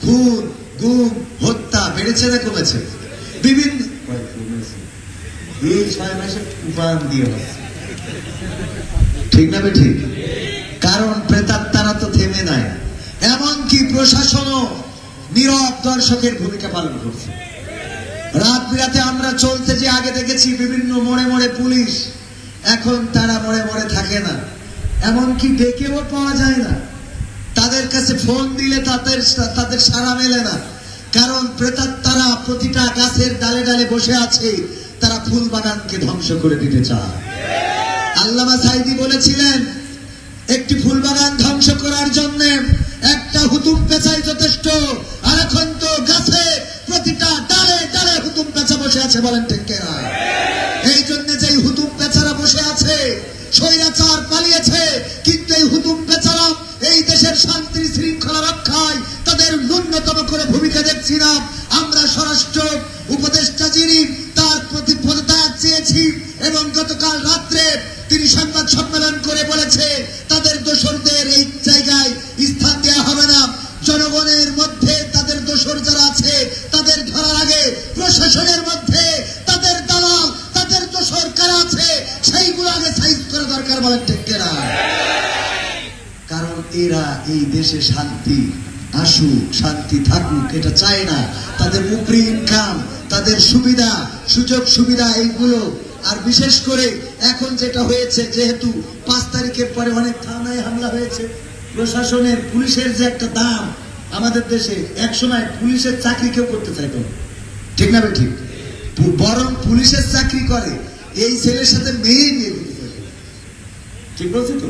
খুন, গুম, হত্যা বেড়েছে না কমেছে? বিভিন্ন এই 6 মাসে উপান দিয়ে হচ্ছে, ঠিক না ঠিক? কারণ প্রেতাত্মারা তো থেমে নাই, এমনকি প্রশাসনও নীরব দর্শকের ভূমিকা পালন করছে। রাত বিরাতে আমরা চলতে যে আগে দেখেছি বিভিন্ন মোড়ে মোড়ে পুলিশ, এখন তারা মোড়ে মোড়ে থাকে না, এমনকি ডেকেও পাওয়া যায় না, তাদের কাছে ফোন দিলে তাদের সাড়া মেলে না। কারণ প্রেতাত্মারা প্রতিটা গাছের ডালে ডালে বসে আছে, তারা ফুল বাগানকে ধ্বংস করে দিতে চায়। আল্লামা সাঈদী বলেছিলেন, একটি ফুল বাগান ধ্বংস করার জন্য একটা হুতুম পেঁচাই যথেষ্ট, আর এখন তো গাছে প্রতিটা ডালে ডালে হুতুম পেঁচা বসে আছে, বলেন ঠিক কিনা? এই জন্য যেই হুতুম পেঁচারা বসে আছে, স্বৈরাচার পালিয়েছে, কিন্তু এই হুতুম পেঁচারা এই দেশের শান্তি শৃঙ্খলা রক্ষায় তাদের ন্যূনতম করে ভূমিকা দেখছি না। আমরা স্বরাষ্ট্র উপদেষ্টা যিনি, তার প্রতি পদত্যাগ চেয়েছি, এবং গতকাল রাত্রে তিনি সংবাদ সম্মেলন করে বলেছে তাদের দোসরদের এই জায়গায় স্থান দেওয়া হবে না। জনগণের মধ্যে তাদের দোসর যারা আছে তাদের ধরার আগে প্রশাসনের মধ্যে তাদের দালাল, তাদের দোসর কারা আছে সেইগুলো আগে সাইজ করা দরকার, বলেন ঠিক কিনা? কারণ এরা এই দেশে শান্তি আসুক, শান্তি থাকুক এটা চায় না। তাদের উপরি ইনকাম, তাদের সুবিধা সুযোগ সুবিধা এইগুলো। আর বিশেষ করে এখন যেটা হয়েছে, যেহেতু 5 তারিখের পরে অনেক থানায় হামলা হয়েছে, প্রশাসনের পুলিশের যে একটা দাম আমাদের দেশে, একসময় পুলিশের চাকরি কেউ করতে চাইতো না, ঠিক না ঠিক? বরং পুলিশের চাকরি করে এই ছেলের সাথে মেয়ে বিয়ে দিতে চাইতো, ঠিক বলছি তো?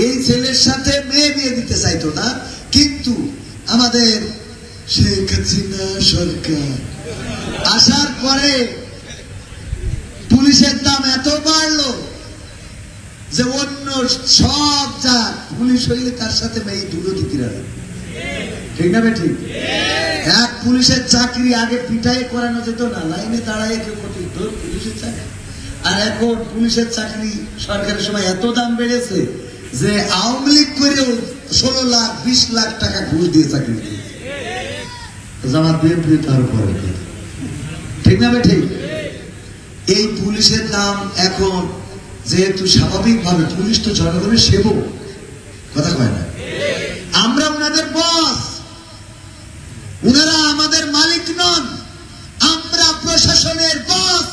এই ছেলের সাথে মেয়ে বিয়ে দিতে চাইতো না, কিন্তু আমাদের শেখ হাসিনা সরকার আসার পরে পুলিশের দাম এত বাড়লো যে অন্য সব যা পুলিশ হইলে তার সাথে মেয়ে দুটো দিতে রাখে, ঠিক না ঠিক? এক পুলিশের চাকরি আগে পিটাই করানো যেত না, লাইনে দাঁড়ায় কেউ করতে পুলিশের চাকরি। আর এখন পুলিশের চাকরি সরকারের সময় এত দাম বেড়েছে যে আওয়ামী লীগ করেও 16 লাখ 20 লাখ টাকা ঘুষ দিয়ে চাকরি দিয়েছে। জামাত বিএনপি তার উপরে, ঠিক না ঠিক? এই পুলিশের দাম এখন, যেহেতু স্বাভাবিকভাবে পুলিশ তো জনগণের সেবক, কথা কয় না? আমরা ওনাদের বস, ওনারা আমাদের মালিক নন, আমরা প্রশাসনের বস।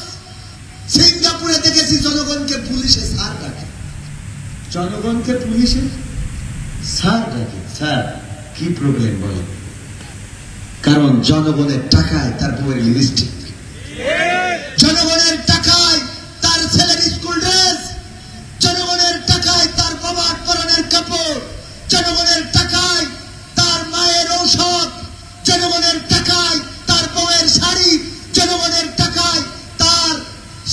সিঙ্গাপুরে দেখেছি জনগণকে পুলিশে স্যার ডাকে, জনগণকে পুলিশে স্যার ডাকে। স্যার কি প্রবলেম বলে? কারণ জনগণের টাকায় তার বইয়ের লিপস্টিক, জনগণের টাকায় তার ছেলের স্কুল ড্রেস, জনগণের টাকায় তার বাবার পরনের কাপড়, জনগণের টাকায় তার মায়ের ঔষধ, জনগণের টাকায় তার বউয়ের শাড়ি, জনগণের টাকায় তার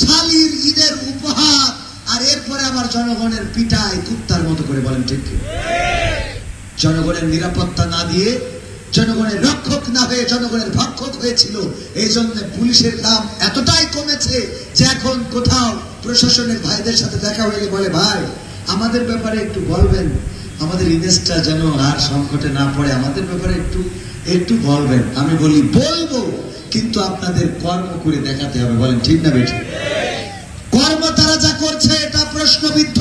শালীর ঈদের উপহার, আর এরপরে আবার জনগণের পিটায় কুত্তার মতো করে, বলেন ঠিক? জনগণের নিরাপত্তা না দিয়ে, জনগণের রক্ষক না হয়ে জনগণের ভক্ষক হয়েছিল। এই জন্য পুলিশের দাম এতটাই কমেছে যে এখন কোথাও প্রশাসনের ভাইদের সাথে দেখা হয়ে বলে, ভাই আমাদের ব্যাপারে একটু বলবেন, আমাদের ইমেজটা যেন আর সংকটে না পড়ে, আমাদের ব্যাপারে একটু বলবেন। আমি বলি বলবো, কিন্তু আপনাদের কর্ম করে দেখাতে হবে, বলেন ঠিক না বেঠিক? কর্ম তারা যা করছে এটা প্রশ্নবিদ্ধ।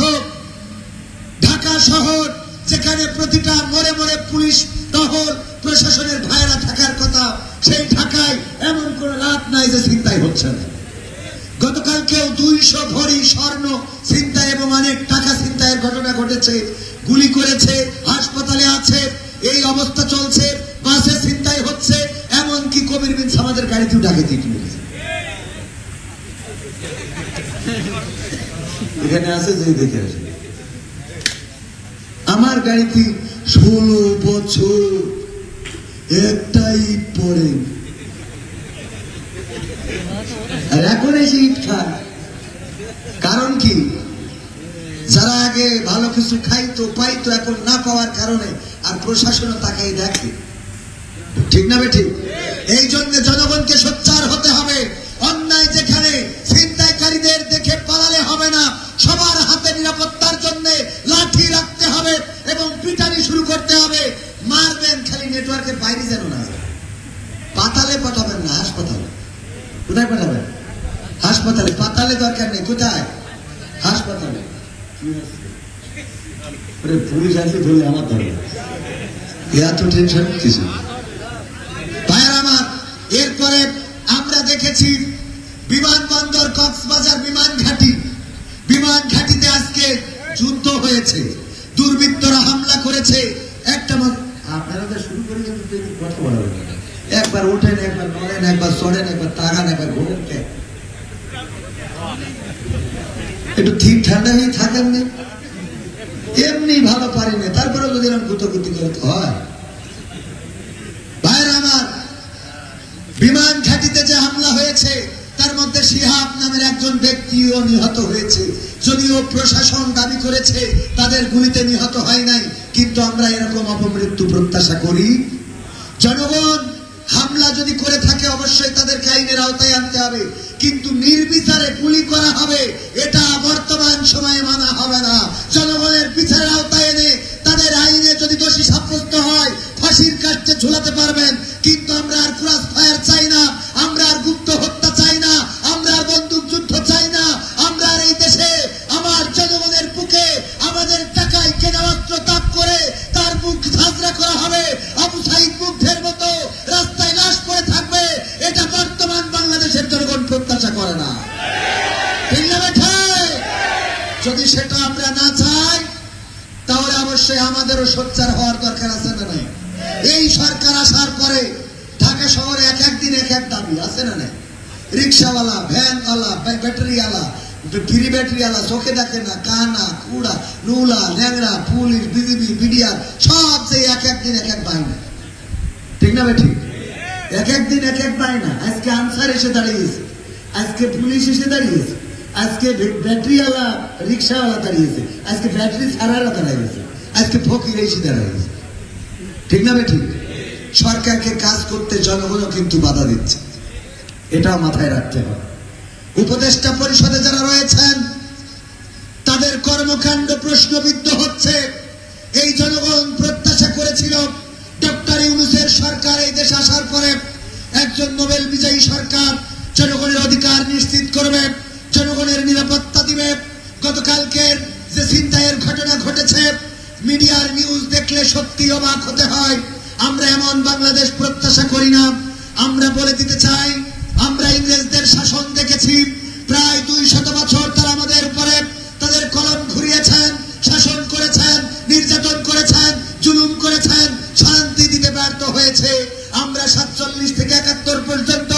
ঢাকা শহর যেখানে প্রতিটা মোড়ে মোড়ে পুলিশ টহল, প্রশাসনের ভাইরা থাকার কথা, সেই ঢাকায় এমন কোন রাত নাই যে ছিনতাই হচ্ছে না। গতকালকেও 200 ভরি স্বর্ণ ছিনতাই এবং অনেক টাকা ছিনতাইয়ের ঘটনা ঘটেছে। গুলি করেছে, হাসপাতালে আছে, এই অবস্থা চলছে, বাসে ছিনতাই হচ্ছে, এমনকি কবির বিন সামাদের গাড়িতেও ডাকাতি করেছে। এখানে আছে যে দেখে আসে, আমার গাড়িতে 16 বছর একটাই পরে, আর এখন এসে ইট খায়। কারণ কি? যারা আগে ভালো কিছু খাইতো পাইতো, এখন না পাওয়ার কারণে আর প্রশাসনও তাকাই দেখে, ঠিক না বেঠিক? এই জন্য জনগণকে সোচ্চার হতে হবে। অন্যায় যেখানে, ছিনতাইকারীদের দেখে পালালে হবে না, সবার হাতে নিরাপত্তার জন্য লাঠি রাখতে হবে এবং পিটানি শুরু করতে হবে। মারবেন, খালি নেটওয়ার্কের বাইরে যেন না যায়। পাতালে পাঠাবেন না, হাসপাতালে। কোথায় পাঠাবেন? হাসপাতালে। পাতালে দরকার নেই, কোথায়? হাসপাতালে। পুলিশ আসলে ধরলে আমার ধরে এত টেনশন কিছু। ভাইয়ের আমার, এরপরে আমরা দেখেছি বিমানবন্দর কক্সবাজার বিমান ঘাঁটিতে আজকে যুদ্ধ হয়েছে, দুর্বৃত্তরা হামলা করেছে। একটা আপনারা তো শুরু করে কথা বলা, একবার ওঠেন, একবার নড়েন, একবার চড়েন, একবার তাকান, একবার ঘোরেন। একটু ঠিক ঠান্ডা হয়ে থাকেন না, এমনি ভালো পারি না, তারপরে যদি এরকম গুতগুতি করতে হয়। ভাইয়ের আমার, বিমান ঘাঁটিতে যে হামলা হয়েছে তার মধ্যে শিহাব নামের একজন ব্যক্তিও নিহত হয়েছে। যদিও প্রশাসন দাবি করেছে তাদের গুলিতে নিহত হয় নাই, কিন্তু আমরা এরকম অপমৃত্যু প্রত্যাশা করি। জনগণ হামলা যদি করে থাকে অবশ্যই তাদেরকে আইনের আওতায় আনতে হবে, কিন্তু নির্বিচারে গুলি করা হবে এটা বর্তমান সময়ে মানা হবে না। জনগণের বিচারের আওতায় এনে তাদের আইনে যদি দোষী সাব্যস্ত হয় ফাঁসির কাস্টে ঝুলাতে পারবেন, কিন্তু আমরা আর ক্রস ফায়ার চাই না, আমরা আর গুপ্ত হত্যা চাই না, আমরা আর বন্দুক যুদ্ধ চাই না। আমরা আর এই দেশে আমার জনগণের বুকে আমাদের টাকায় কেনা অস্ত্র তাক করে তার মুখ ঝাঁঝরা করা হবে, আবু সাইদ মুগ্ধের মতো রাস্তায় লাশ পড়ে থাকবে, এটা বর্তমান বাংলাদেশের জনগণ প্রত্যাশা করে না। ঠিক না বেঠে? যদি সেটা আমরা না চাই তাহলে অবশ্যই আমাদেরও সোচ্চার হওয়ার দরকার আছে না নাই? এই সরকার আসার পরে ঢাকা শহরে এক একদিন এক এক দাবি আছে না নাই? রিক্সাওয়ালা, ভ্যানওয়ালা, ব্যাটারিওয়ালা, ফ্রি ব্যাটারিওয়ালা, চোখে দেখে না, কানা, কুড়া, নুলা, ন্যাংরা, পুলিশ, বিজিবি, বিডিআর সব যে এক একদিন এক এক বাহিনী। ঠিক না বেঠি? এক একদিন এক এক বাহিনী। আজকে আনসার এসে দাঁড়িয়েছে, আজকে পুলিশ এসে দাঁড়িয়েছে, আজকে ব্যাটারিওয়ালা রিক্সাওয়ালা দাঁড়িয়েছে, আজকে ব্যাটারি ছাড়ালা দাঁড়িয়েছে, আজকে ফকির এসে দাঁড়িয়েছে। ঠিক না বেঠি? সরকারকে কাজ করতে জনগণও কিন্তু বাধা দিচ্ছে, এটাও মাথায় রাখতে হবে। উপদেষ্টা পরিষদে যারা রয়েছেন তাদের কর্মকাণ্ড প্রশ্নবিদ্ধ হচ্ছে। এই জনগণ প্রত্যাশা করেছিল ডক্টর ইউনূসের সরকার এই দেশে আসার পরে একজন নোবেল বিজয়ী সরকার জনগণের অধিকার নিশ্চিত করবে, জনগণের নিরাপত্তা দিবে। গতকালকের যে ছিনতাইয়ের ঘটনা ঘটেছে, মিডিয়ার নিউজ দেখলে সত্যি অবাক হতে হয়। আমরা এমন বাংলাদেশ প্রত্যাশা করি না। আমরা বলে দিতে চাই, আমরা ইংরেজদের শাসন দেখেছি, প্রায় 200 বছর তারা আমাদের উপরে তাদের কলম ঘুরিয়েছেন, শাসন করেছেন, নির্যাতন করেছেন, জুলুম করেছেন, শান্তি দিতে ব্যর্থ হয়েছে। আমরা 47 থেকে 71 পর্যন্ত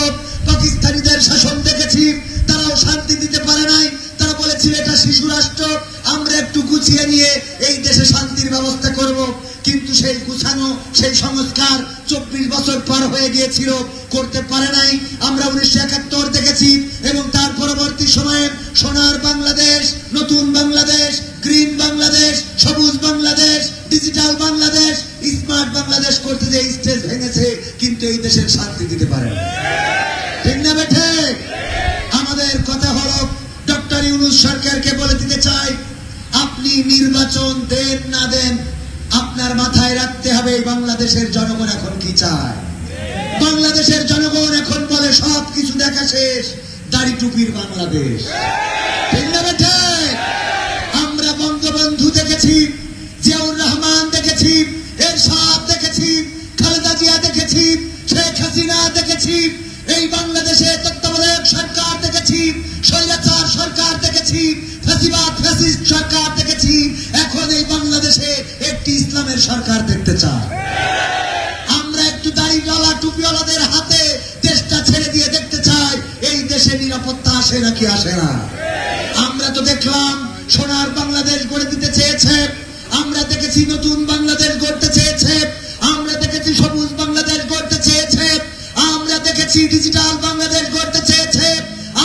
পাকিস্তানিদের শাসন দেখেছি, তারাও শান্তি দিতে পারে নাই। তারা বলেছিল এটা শিশু রাষ্ট্র, আমরা একটু গুছিয়ে নিয়ে এই দেশে শান্তির ব্যবস্থা করব, কিন্তু সেই গুছানো সেই সংস্কার 24 বছর পার হয়ে গিয়েছিল, করতে পারে নাই। আমরা 1971 দেখেছি এবং তার পরবর্তী সময়ে সোনার বাংলাদেশ, নতুন বাংলাদেশ, গ্রিন বাংলাদেশ, সবুজ বাংলাদেশ, ডিজিটাল বাংলাদেশ, স্মার্ট বাংলাদেশ করতে যে স্টেজ ভেঙেছে, কিন্তু এই দেশের শান্তি দিতে পারে না। ঠিক না বেঠে? আমাদের কথা হলো ডক্টর ইউনূস সরকারকে বলে দিতে চাই, আপনি নির্বাচন দেন না দেন আপনার মাথায় রাখতে হবে বাংলাদেশের জনগণ এখন কি চায়। বাংলাদেশের জনগণ এখন বলে সব কিছু দেখা শেষ, দাড়ি টুপির বাংলাদেশ। ঠিক না বেঠে? আমরা বঙ্গবন্ধু দেখেছি, জিয়াউর রহমান দেখেছি, এরশাদ দেখেছি, খালেদা জিয়া দেখেছি, শেখ হাসিনা দেখেছি, এই বাংলাদেশে তত্ত্বাবধায়ক সরকার দেখেছি, স্বৈরাচার সরকার দেখেছি, ফ্যাসিবাদ ফ্যাসিস্ট সরকার দেখেছি। এখন এই বাংলাদেশে একটি ইসলামের সরকার দেখতে চায়। আমরা একটু দাড়িওয়ালা টুপিওয়ালাদের হাতে দেশটা ছেড়ে দিয়ে দেখতে চাই এই দেশে নিরাপত্তা আসে নাকি আসে না। আমরা তো দেখলাম সোনার বাংলাদেশ গড়ে দিতে চেয়েছে, আমরা দেখেছি নতুন বাংলাদেশ গড়তে চেয়েছে, আমরা দেখেছি সবুজ বাংলাদেশ গড়তে চেয়েছে, আমরা দেখেছি ডিজিটাল বাংলাদেশ গড়তে চেয়েছে,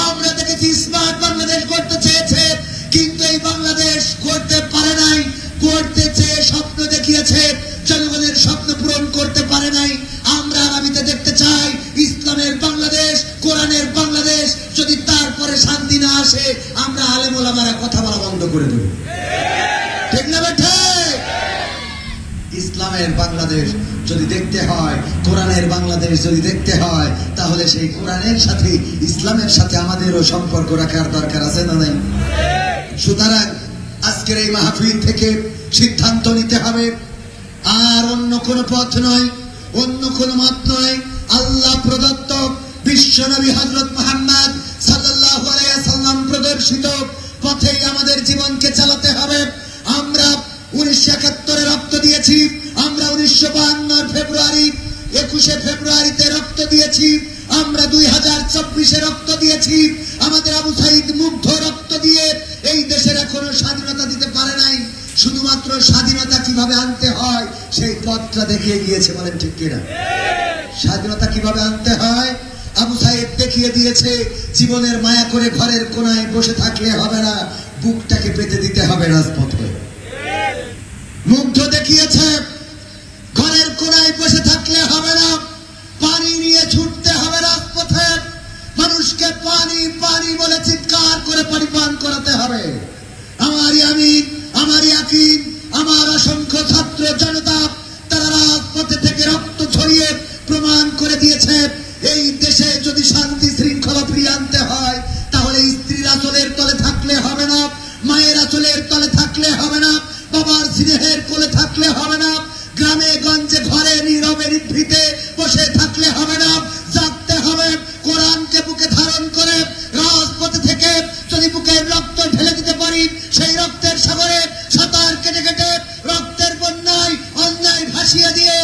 আমরা দেখেছি স্মার্ট বাংলাদেশ গড়তে চেয়েছে, কিন্তু এই বাংলাদেশ গড়তে পারে নাই। গড়তে চেয়ে স্বপ্ন দেখিয়েছে, জনগণের স্বপ্ন পূরণ করতে পারে নাই। আমরা আগামীতে দেখতে চাই ইসলামের বাংলাদেশ, কোরআনের বাংলাদেশ। যদি তারপরে শান্তি না আসে আমরা আলেম ওলামারা কথা বলা বন্ধ করে দেব। ঠিক না বেঠে? ইসলাম ইসলামের বাংলাদেশ যদি দেখতে হয়, কোরআনের বাংলাদেশ যদি দেখতে হয়, তাহলে সেই কোরআনের সাথে ইসলামের সাথে আমাদেরও সম্পর্ক রাখার দরকার আছে না নাই? সুতরাং আজকের এই মাহফিল থেকে সিদ্ধান্ত নিতে হবে, আর অন্য কোনো পথ নয়, অন্য কোনো মত নয়, আল্লাহ প্রদত্ত বিশ্বনবী হযরত মুহাম্মদ সাল্লাল্লাহু আলাইহি ওয়াসাল্লাম প্রদর্শিত পথেই আমাদের জীবনকে চালাতে হবে। আমরা 1971 রক্ত দিয়েছি, আমরা 1952 ফেব্রুয়ারি 21 ফেব্রুয়ারিতে রক্ত দিয়েছি, আমরা 2024 রক্ত দিয়েছি। আমাদের আবু সাইদ মুগ্ধ রক্ত দিয়ে এই দেশের এখনো স্বাধীনতা দিতে পারে নাই। শুধুমাত্র স্বাধীনতা কিভাবে আনতে হয় সেই পথটা দেখিয়ে গিয়েছে, বলেন ঠিক কিনা? স্বাধীনতা কিভাবে আনতে হয় আবু সাইদ দেখিয়ে দিয়েছে। জীবনের মায়া করে ঘরের কোনায় বসে থাকলে হবে না, বুকটাকে পেতে দিতে হবে রাজপথে। মুগ্ধ দেখিয়েছে ঘরের কোনায় বসে থাকলে হবে না, পানি নিয়ে ছুটতে হবে রাজপথে। মানুষকে পানি পানি বলে চিৎকার করে পানি পান করাতে হবে। আমারই আমিন, আমারই আকিম, আমার অসংখ্য ছাত্র জনতা তারা রাজপথে থেকে রক্ত ছড়িয়ে প্রমাণ করে দিয়েছে এই দেশে যদি শান্তি শৃঙ্খলা ফিরিয়ে আনতে হয়, তাহলে স্ত্রীর আঁচলের তলে থাকলে হবে না, মায়ের আঁচলের তলে থাকলে হবে না, বাবার স্নেহের কোলে থাকলে হবে না, গ্রামে গঞ্জে ঘরে নীরবে নিভৃতে বসে থাকলে হবে না, জাগতে হবে। কোরআনকে বুকে ধারণ করে রাজপথে থেকে যদি বুকের রক্ত ঢেলে দিতে পারি, সেই রক্তের সাগরে সাঁতার কেটে কেটে রক্তের বন্যায় অন্যায় ভাসিয়ে দিয়ে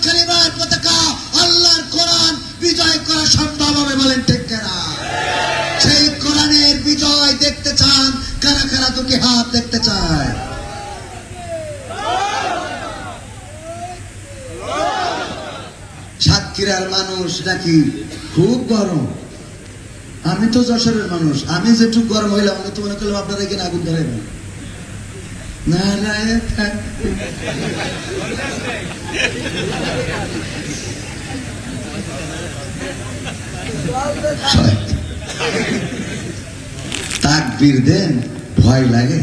কালিমার পতাকা আল্লাহর কোরআন বিজয় করা সম্ভব হবে, বলেন ঠিক কিনা? সেই কোরআনের বিজয় দেখতে চান কারা কারা? দুটি হাত দেখতে চায়। সাতক্ষীরার মানুষ নাকি খুব গরম। আমি তো যশোরের মানুষ, আমি যেটুকু গরম হইলাম আমি তো মনে করলাম আপনারা এখানে আগুন ধরাইবেন না। তাকবীর দেন, ভয় লাগে।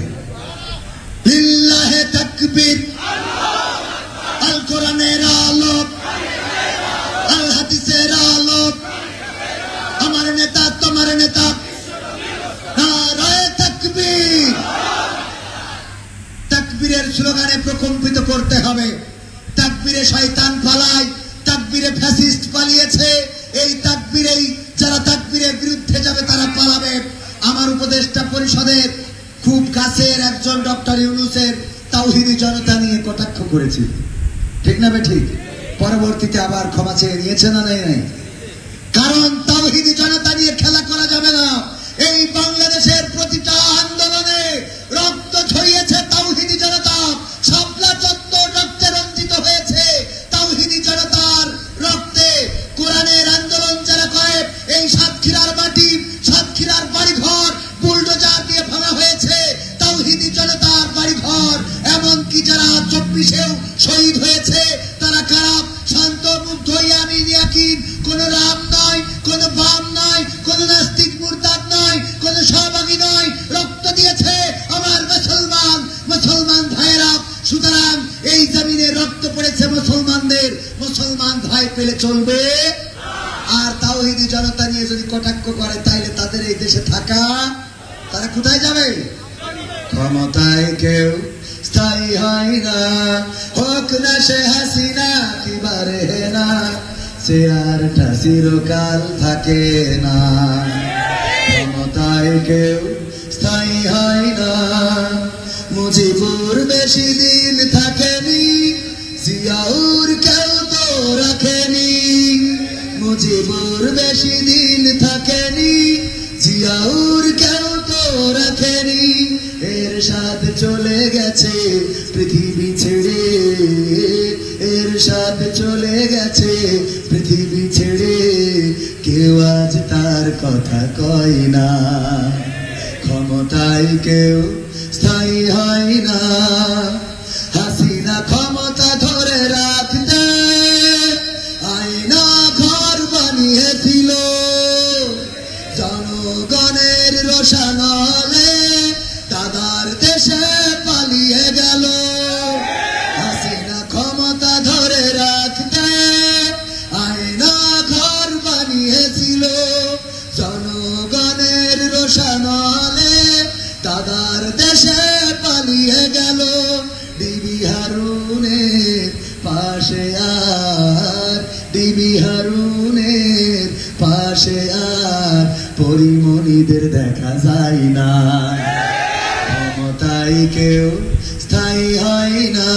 লিল্লাহে তাকবীর, আল কোরআনের আলো, আল হাদিসের আলো, আমার নেতা তোমার নেতা, নারায়ে তাকবীর। তাকবীরের স্লোগানে প্রকম্পিত করতে হবে। তাকবীরে শয়তান পালায়, তাকবীরে ফ্যাসিস্ট পালিয়েছে, এই তাকবীরেই যারা তাকবীরের বিরুদ্ধে যাবে তারা পালাবে। আমার উপদেষ্টা পরিষদের খুব কাছের একজন ডক্টর ইউনূসের তাওহীদি জনতা নিয়ে কটাক্ষ করেছে, ঠিক না ঠিক? পরবর্তীতে আবার ক্ষমা চেয়ে নিয়েছে না নাই? কারণ তাওহীদি জনতা নিয়ে খেলা করা যাবে না। এই বাংলাদেশের প্রতিটা আন্দোলনে রক্ত ছড়িয়েছে তাওহীদি জনতা। শাপলা চত্বর রক্তে রঞ্জিত হয়েছে তাওহীদি জনতার রক্তে। কোরআনের আন্দোলন যারা করে, এই সাতক্ষীরার মাটি, সাতক্ষীরার বাড়িঘর বুলডোজার দিয়ে ভাঙা হয়েছে তাওহীদি জনতার বাড়িঘর। এমনকি যারা 24-এও শহীদ হয়েছে তারা কারা? শান্ত মুগ্ধ ইয়ামিন ইয়াকিন, কোন রাম নয়, কোন বাম নয়, কোন নাস্তিক মুরতাদ নয়, কোন সহভাগী নয়, রক্ত দিয়েছে আমার মুসলমান মুসলমান ভাইয়েরা। সুতরাং এই জমিনে রক্ত পড়েছে মুসলমানদের, মুসলমান ভাই পেলে চলবে? আর তাওহীদি জনতা নিয়ে যদি কটাক্ষ করে তাইলে তাদের এই দেশে থাকা, তারা কোথায় যাবে? ক্ষমতায় কেউ স্থায়ী হয় না, হোক না সে হাসিনা কিবারে না, সে আরটা চিরকাল থাকে না। ক্ষমতায় কেউ স্থায়ী হয় না, মুজিবুর বেশি দিন থাকেনি, জিয়াউর কেউ তো রাখেনি। মুজিবুর বেশি দিন থাকেনি, জিয়াউর কেউ তো রাখেনি। এরশাদ চলে গেছে পৃথিবী ছেড়ে, এরশাদ চলে গেছে পৃথিবী ছেড়ে, কেউ আজ তার কথা কয় না। ক্ষমতায় কেউ স্থায়ী হয় না, হাসিনা ক্ষমতা ধরে রাখতে আয়না ঘর বানিয়েছিল, জনগণের রোশানলে দাদার দেশে পালিয়ে গেল। হাসিনা ক্ষমতা বিবি হারুনের পাশে আর পরিমণিদের দেখা যায় না। ক্ষমতায় কেউ স্থায়ী হয় না,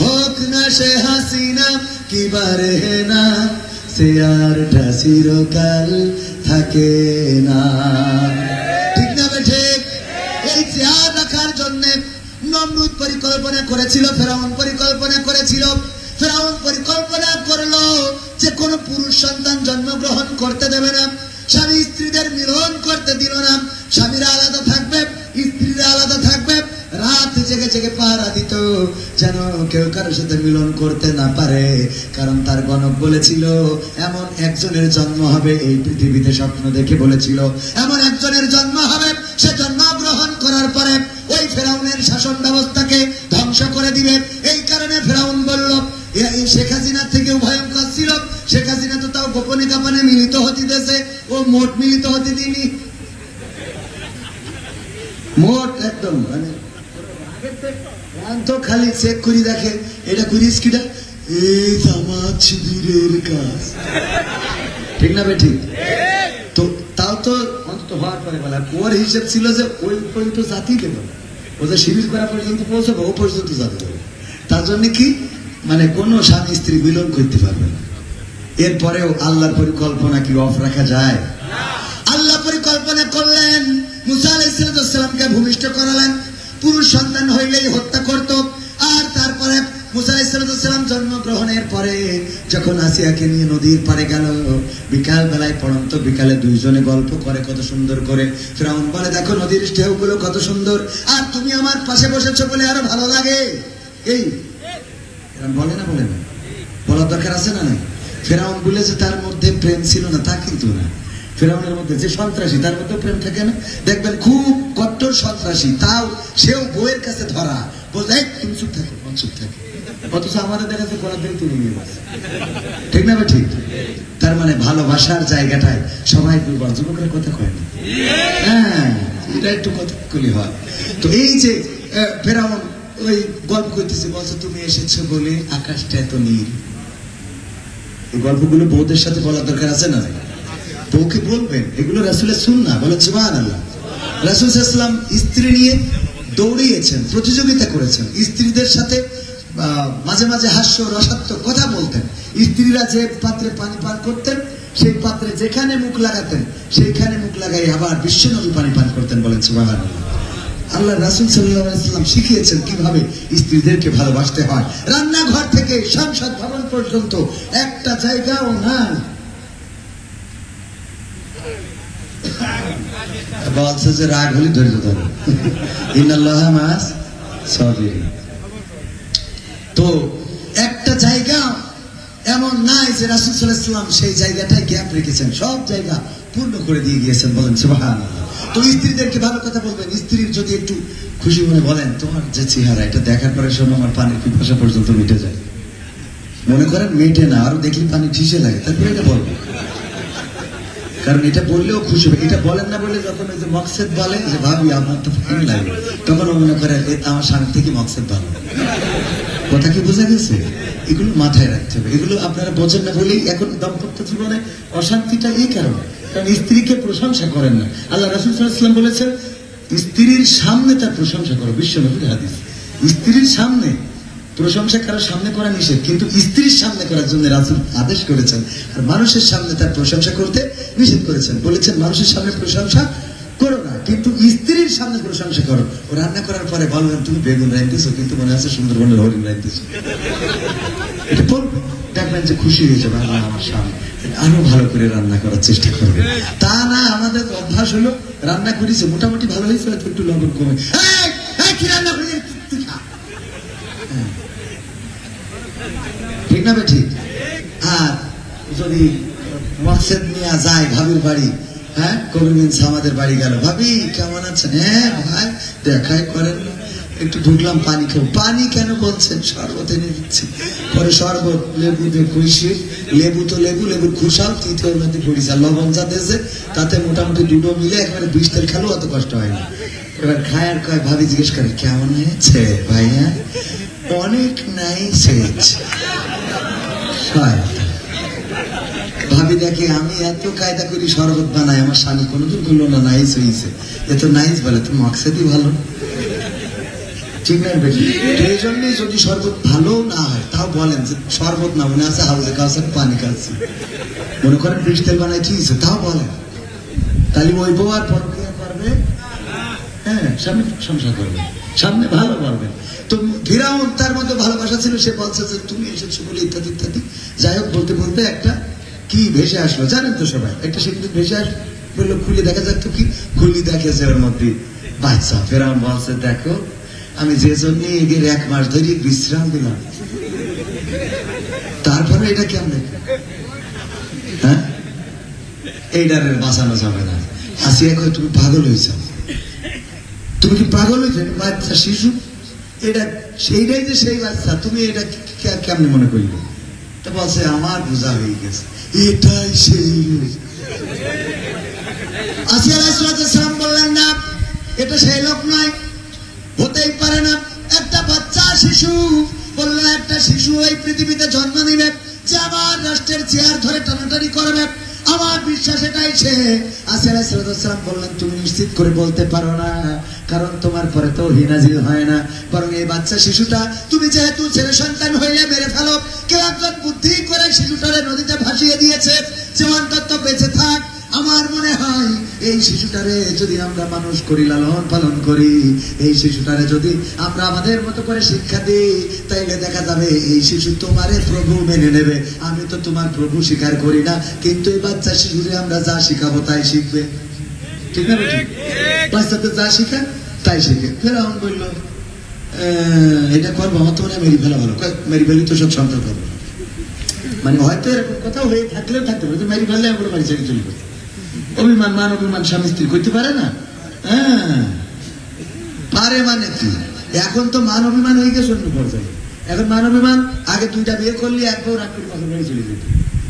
হোক না সে হাসিনা কিবা রেহেনা, সে আর চিরকাল থাকে না। ঠিক না ঠিক? এই চেয়ার রাখার জন্য নমরুদ পরিকল্পনা করেছিল, ফেরাউন পরিকল্পনা করেছিল। ফেরাউন পরিকল্পনা করলো যে কোন পুরুষ সন্তান জন্মগ্রহণ করতে দেবে না, স্বামী স্ত্রীদের মিলন করতে দিল না। স্বামীরা আলাদা থাকবে, স্ত্রীরা আলাদা থাকবে। রাত জেগে জেগে পাহারা দিত যেন কেউ কারোর সাথে মিলন করতে না পারে, কারণ তার গণক বলেছিল এমন একজনের জন্ম হবে, এই পৃথিবীতে স্বপ্ন দেখে বলেছিল এমন একজনের জন্ম হবে, সে জন্মগ্রহণ করার পরে ওই ফেরাউনের শাসন ব্যবস্থাকে ধ্বংস করে দিবে। এই কারণে ফেরাউন বলল, শেখ হাসিনার থেকেও ভয়ঙ্কর ছিল। শেখ হাসিনা তো তাও গোপনে গোপনে মিলিত হতে দেশে, ও মোট মিলিত হতে দিনি, মোট একদম মানে তো খালি চেক করি দেখে এটা করিস কিনা, এই জামাত শিবিরের কাজ। ঠিক না বেটি? তো তাও তো অন্তত হওয়ার পরে বলা ওর হিসেব ছিল যে ওই পর্যন্ত জাতি দেব, ও যে শিবির করা পর্যন্ত পৌঁছাবো ও পর্যন্ত জাতি দেবে। তার জন্য কি মানে কোনো স্বামী স্ত্রী মিলন করতে পারবে না। এরপরেও আল্লাহর পরিকল্পনা কি অফ রাখা যায়? আল্লাহ পরিকল্পনা করলেন, মুসা আলাইহিস সালামকে ভূমিষ্ঠ করালেন, পুরুষ সন্তান হইলেই হত্যা করত। আর তারপরে মুসা আলাইহিস সালাম জন্মগ্রহণের পরে যখন আসিয়াকে নিয়ে নদীর পাড়ে গেল, বিকাল বেলায় পড়ন্ত বিকালে দুইজনে গল্প করে কত সুন্দর করে। ফিরআউন বলে, দেখো নদীর ঢেউগুলো কত সুন্দর, আর তুমি আমার পাশে বসেছো বলে আরো ভালো লাগে। এই বলে না, বলে না, বলার দরকার আছে না? নাই। ফিরআউন বলে যে তার মধ্যে প্রেম ছিল না, তা কিন্তু না। ফিরআউনের মধ্যে যে সন্ত্রাসী তার মধ্যে প্রেম থাকে না? দেখবেন খুব কট্টর সন্ত্রাসী, তাও সেও বউয়ের কাছে ধরা, বলছে তুমি চুপ থাকো, চুপ থাকো, অথচ আমাদের দেখা যাচ্ছে করার দিন তুলে নিয়ে যাচ্ছে। ঠিক না? ঠিক। তার মানে ভালোবাসার জায়গাটায় সবাই দুর্বল, যুবকের কথা কয় না। হ্যাঁ, এটা একটু কথা কলি হয়। তো এই যে ফিরআউন ওই গল্প করতেছে, বলছে তুমি এসেছো বলে আকাশটা এত নীল। এই গল্পগুলো বউদের সাথে বলার দরকার আছে না? বউকে বলবেন, এগুলো রাসূলের সুন্নাহ, বলেন সুবহানাল্লাহ। রাসূল সাল্লাল্লাহু আলাইহি ওয়াসাল্লাম স্ত্রী নিয়ে দৌড়িয়েছেন, প্রতিযোগিতা করেছেন, স্ত্রীদের সাথে মাঝে মাঝে হাস্য রসাত্মক কথা বলতেন। স্ত্রীরা যে পাত্রে পানি পান করতেন, সেই পাত্রে যেখানে মুখ লাগাতেন সেইখানে মুখ লাগাই আবার বিশ্বনবী পানি পান করতেন, বলেন সুবহানাল্লাহ। আল্লাহ রাসূল সাল্লাল্লাহু আলাইহি ওয়াসাল্লাম শিখিয়েছেন কিভাবে স্ত্রীদেরকে ভালোবাসতে হয়। রান্নাঘর থেকে সংসদ ভবন পর্যন্ত একটা জায়গাও নাই। বলছে যে রাগ হলে ধৈর্য ধরো, ইন্নাল্লাহা মা'আস সাবিরিন। তো একটা জায়গা এমন নাই যে রাসূল সাল্লাল্লাহু আলাইহি ওয়াসাল্লাম সেই জায়গাটায় গ্যাপ রেখেছেন, সব জায়গা পূর্ণ করে দিয়ে গিয়েছেন, বলেন সুবহানাল্লাহ। তো স্ত্রীদেরকে ভালো কথা বলবেন। স্ত্রীর যদি একটু খুশি মনে বলেন, তোমার যে চেহারা এটা দেখার পরে শোনো আমার পানির পিপাসা পর্যন্ত মিটে যায়। মনে করেন মেটে না, আরো দেখলে পানি ঠিসে লাগে, তারপরে এটা বলবো, কারণ এটা বললেও খুশি হবে। এটা বলেন না বলে যখন ওই যে মকসেদ বলে যে ভাবি আমার তো ফাইন লাগে, তখন ও মনে করে আমার স্বামী থেকে মকসেদ ভালো। কথা কি বোঝা গেছে? এগুলো মাথায় রাখতে হবে। এগুলো আপনারা বোঝেন না বলেই এখন দাম্পত্য জীবনে অশান্তিটা এই কারণে, কারণ স্ত্রীকে প্রশংসা করেন না। আল্লাহ রাসূল সাল্লাল্লাহু আলাইহি ওয়াসাল্লাম বলেছেন স্ত্রীর সামনে তার প্রশংসা করো, বিশ্বনবীর হাদিস। স্ত্রীর সামনে প্রশংসা কারোর সামনে করা নিষেধ, কিন্তু স্ত্রীর সামনে করার জন্য রাসূল আদেশ করেছেন। আর মানুষের সামনে তার প্রশংসা করতে নিষেধ করেছেন, বলেছেন মানুষের সামনে প্রশংসা করো না, কিন্তু স্ত্রীর সামনে প্রশংসা করো। ও রান্না করার পরে বলবেন তুমি বেগুন রাঁধতেছো, কিন্তু মনে আছে সুন্দরবনের হরিণ রাঁধতেছো। এটা বলবে, দেখবেন যে খুশি হয়ে যাবে, আমার স্বামী আরো ভালো করে রান্না করার চেষ্টা করবে। তা না, আমাদের অভ্যাস হলো রান্না করেছে মোটামুটি ভালো হয়েছে, একটু লবণ কমে, কি রান্না করেছে ঠিক না বে ঠিক? আর যদি মকসেদ নিয়ে যায় ভাবির বাড়ি, হ্যাঁ কবিরগঞ্জ আমাদের বাড়ি গেল, ভাবি কেমন আছেন? হ্যাঁ ভাই দেখাই করেন না, একটু ঢুকলাম পানি খাবো। পানি কেন বলছেন? শরবত এনে দিচ্ছি। পরে শরবত লেবু দিয়ে খুশি, লেবু তো লেবু, লেবুর খুশাল তৃতীয় মধ্যে পড়িস, আর লবণ যা দিয়েছে তাতে মোটামুটি দুটো মিলে একবারে 20 তেল খেলেও অত কষ্ট হয় না। এবার খায় আর কয়, ভাবি জিজ্ঞেস করে কেমন হয়েছে ভাইয়া? অনেক নাইস হয়েছে। ভাবি দেখে আমি এত কায়দা করি শরবত বানাই, আমার স্বামী কোনোদিন বললো না নাইস হয়েছে, এত নাইস বলে তো মকসেদই ভালো, ঠিক না বেশি। এই জন্যই যদি শরবত ভালো না হয় তাও বলেন যে শরবত না, মনে আছে হাউজে কাউসার পানি খাচ্ছি, মনে করেন বৃষ্টির বানাই ঠিক আছে তাও বলেন, তাহলে ওই বউ আর পরক্রিয়া করবে, হ্যাঁ সামনে সংসার করবে, সামনে ভালো করবে। তো ফিরাউন তার মধ্যে ভালোবাসা ছিল, সে বলছে যে তুমি এসেছো বলে ইত্যাদি ইত্যাদি। যাই হোক বলতে বলতে একটা কি ভেসে আসলো জানেন তো সবাই, একটা সিন্দুক ভেসে আসলো, বললো খুলে দেখা যাক তো কি, খুলি দেখেছে ওর মধ্যে বাচ্চা। ফিরাউন বলছে দেখো আমি যে জন্য এদের 1 মাস ধরে বিশ্রাম দিলাম, তারপরে এটা কেমন, হ্যাঁ এইটার বাঁচানো যাবে না। আসিয়া কয় তুমি পাগল হয়েছ, তুমি কি পাগল হয়েছ, বাচ্চা শিশু, এটা সেইটাই যে সেই বাচ্চা, তুমি এটা কেমনে মনে করলে? তো বলছে আমার বোঝা হয়ে গেছে, এটাই সেই লোক। আসিয়া আলাইহিস সালাম বললেন না এটা সেই লোক নয়, হতেই পারে না, একটা বাচ্চা শিশু। বললো একটা শিশু এই পৃথিবীতে জন্ম নিবে যে আমার রাষ্ট্রের চেয়ার ধরে টানাটানি করবে, আমার বিশ্বাস এটাই সে। আসিয়া আলাইহিস সালাম বললেন তুমি নিশ্চিত করে বলতে পারো না, কারণ তোমার পরে তো হিনাজিল হয় না, বরং এই বাচ্চা শিশুটা তুমি যেহেতু ছেলে সন্তান হইলে মেরে ফেলো, কেউ একজন বুদ্ধি করে শিশুটারে নদীতে ভাসিয়ে দিয়েছে যে অন্তত বেঁচে থাক। আমার মনে হয় এই শিশুটারে যদি আমরা মানুষ করি, লালন পালন করি, এই শিশুটারে যদি আমরা আমাদের মতো করে শিক্ষা দিই, তাইলে দেখা যাবে এই শিশু তোমারে প্রভু মেনে নেবে। আমি তো তোমার প্রভু স্বীকার করি না, কিন্তু এই বাচ্চা শিশুরে আমরা যা শিখাবো তাই শিখবে, ঠিক না? বাচ্চাতে যা শিখা তাই শিখে। ফেরাউন বললো এটা করবো, আমার তো মনে হয় মেরি ফেলা ভালো, মেরি ফেলি তো সব সন্তান করবো, মানে হয়তো এরকম কথা হয়ে থাকলেও থাকতে পারে, মেরি ফেললে আমরা বাড়ি ছেড়ে চলে যাবো। অভিমান মান অভিমান স্বামী স্ত্রী করতে পারে না, হ্যাঁ পারে মানে কি? এখন তো মান অভিমান হয়ে গেছে অন্য পর্যায়ে। এখন মান অভিমান আগে 2টা বিয়ে করলে এক বউ রাগ করে বাসা বাড়ি চলে যেত,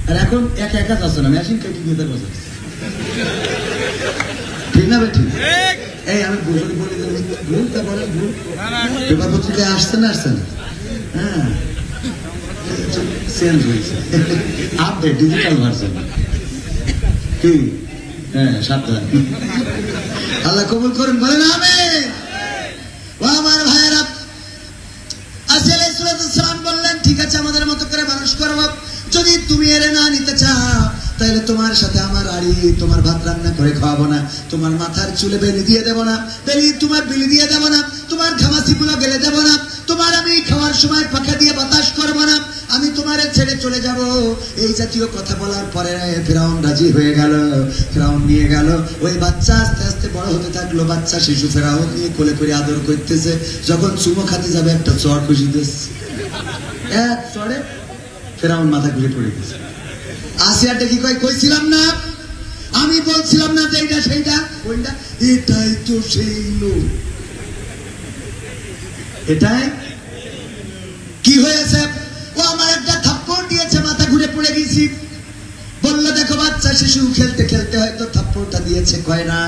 আর এখন একা একা যাচ্ছে না, মেশিন কেটে নিয়ে তার বাসা, ঠিক না? ঠিক। এই আমি বলে ভুল, তারপরে ভুল পেপার পত্রিকায় আসছে না, আসছে না, হ্যাঁ চেঞ্জ হয়েছে, আপডেট ডিজিটাল ভার্সন, কি? হ্যাঁ সাবধান, আল্লাহ কবুল করেন, বলেন আমিন। ও আমার ভাইয়েরা, আসিয়া আলাইহিস সালাম বললেন ঠিক আছে আমাদের মতো করে মানুষ করব, যদি তুমি এর না নিতে চাও তাহলে তোমার সাথে আমার আড়ি, তোমার ভাত রান্না করে খাওয়াবো না, তোমার মাথার চুলে বেলি দিয়ে দেবো না, তোমার বিলি দিয়ে দেবো না, তোমার ঘামাসি গুলো গেলে দেবো না, তোমার আমি খাওয়ার সময় পাখা দিয়ে বাতাস করবো না, আমি তোমার ছেড়ে চলে যাব। এই জাতীয় কথা বলার পরে ফিরাউন রাজি হয়ে গেল। ফিরাউন নিয়ে গেল ওই বাচ্চা, আস্তে আস্তে বড় হতে থাকলো, বাচ্চা শিশু ফিরাউন নিয়ে কোলে করে আদর করতেছে। যখন চুমো খাতে যাবে একটা চড় খুশি দিচ্ছে, এক চড়ে ফিরাউন মাথা ঘুরে পড়ে গেছে। আসিয়া দেখি কইছিলাম না, আমি বলছিলাম না যে এইটা সেইটা ওইটা, এটাই তো সেই লোক। এটাই কি হয়েছে? ও আমার একটা থাপ্পড় দিয়েছে, মাথা ঘুরে পড়ে গেছি। বললো দেখো বাচ্চা শিশু খেলতে খেলতে হয়তো থাপ্পড়টা দিয়েছে, কয় না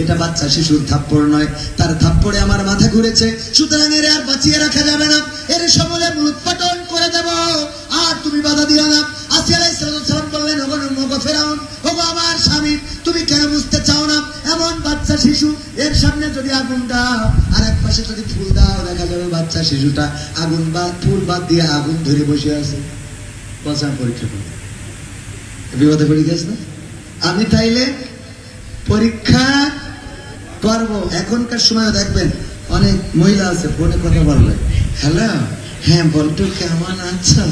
এটা বাচ্চা শিশুর থাপ্পড় নয়, তার থাপ্পড়ে আমার মাথা ঘুরেছে, সুতরাং এর আর বাঁচিয়ে রাখা যাবে না, এর সমূলে উৎপাদন করে দেব, আর তুমি বাধা দিও না। আসিয়া আলাইহিস সালাম বললেন ওগো ফিরাউন, ওগো আমার স্বামী, তুমি কেন বুঝতে চাও না? এমন বাচ্চা শিশু, এর সামনে যদি আগুন দাও আর এক পাশে যদি ফুল দাও, দেখা যাবে বাচ্চা শিশুটা আগুন বা ফুল বাদ দিয়ে আগুন ধরে বসে আছে। বলছে আমি পরীক্ষা করবো, বিপদে পড়ে গেছে না? আমি তাইলে পরীক্ষা করব। এখনকার সময় দেখবেন অনেক মহিলা আছে ফোনে কথা বলবে, হ্যালো হ্যাঁ বলতো কেমন আছো,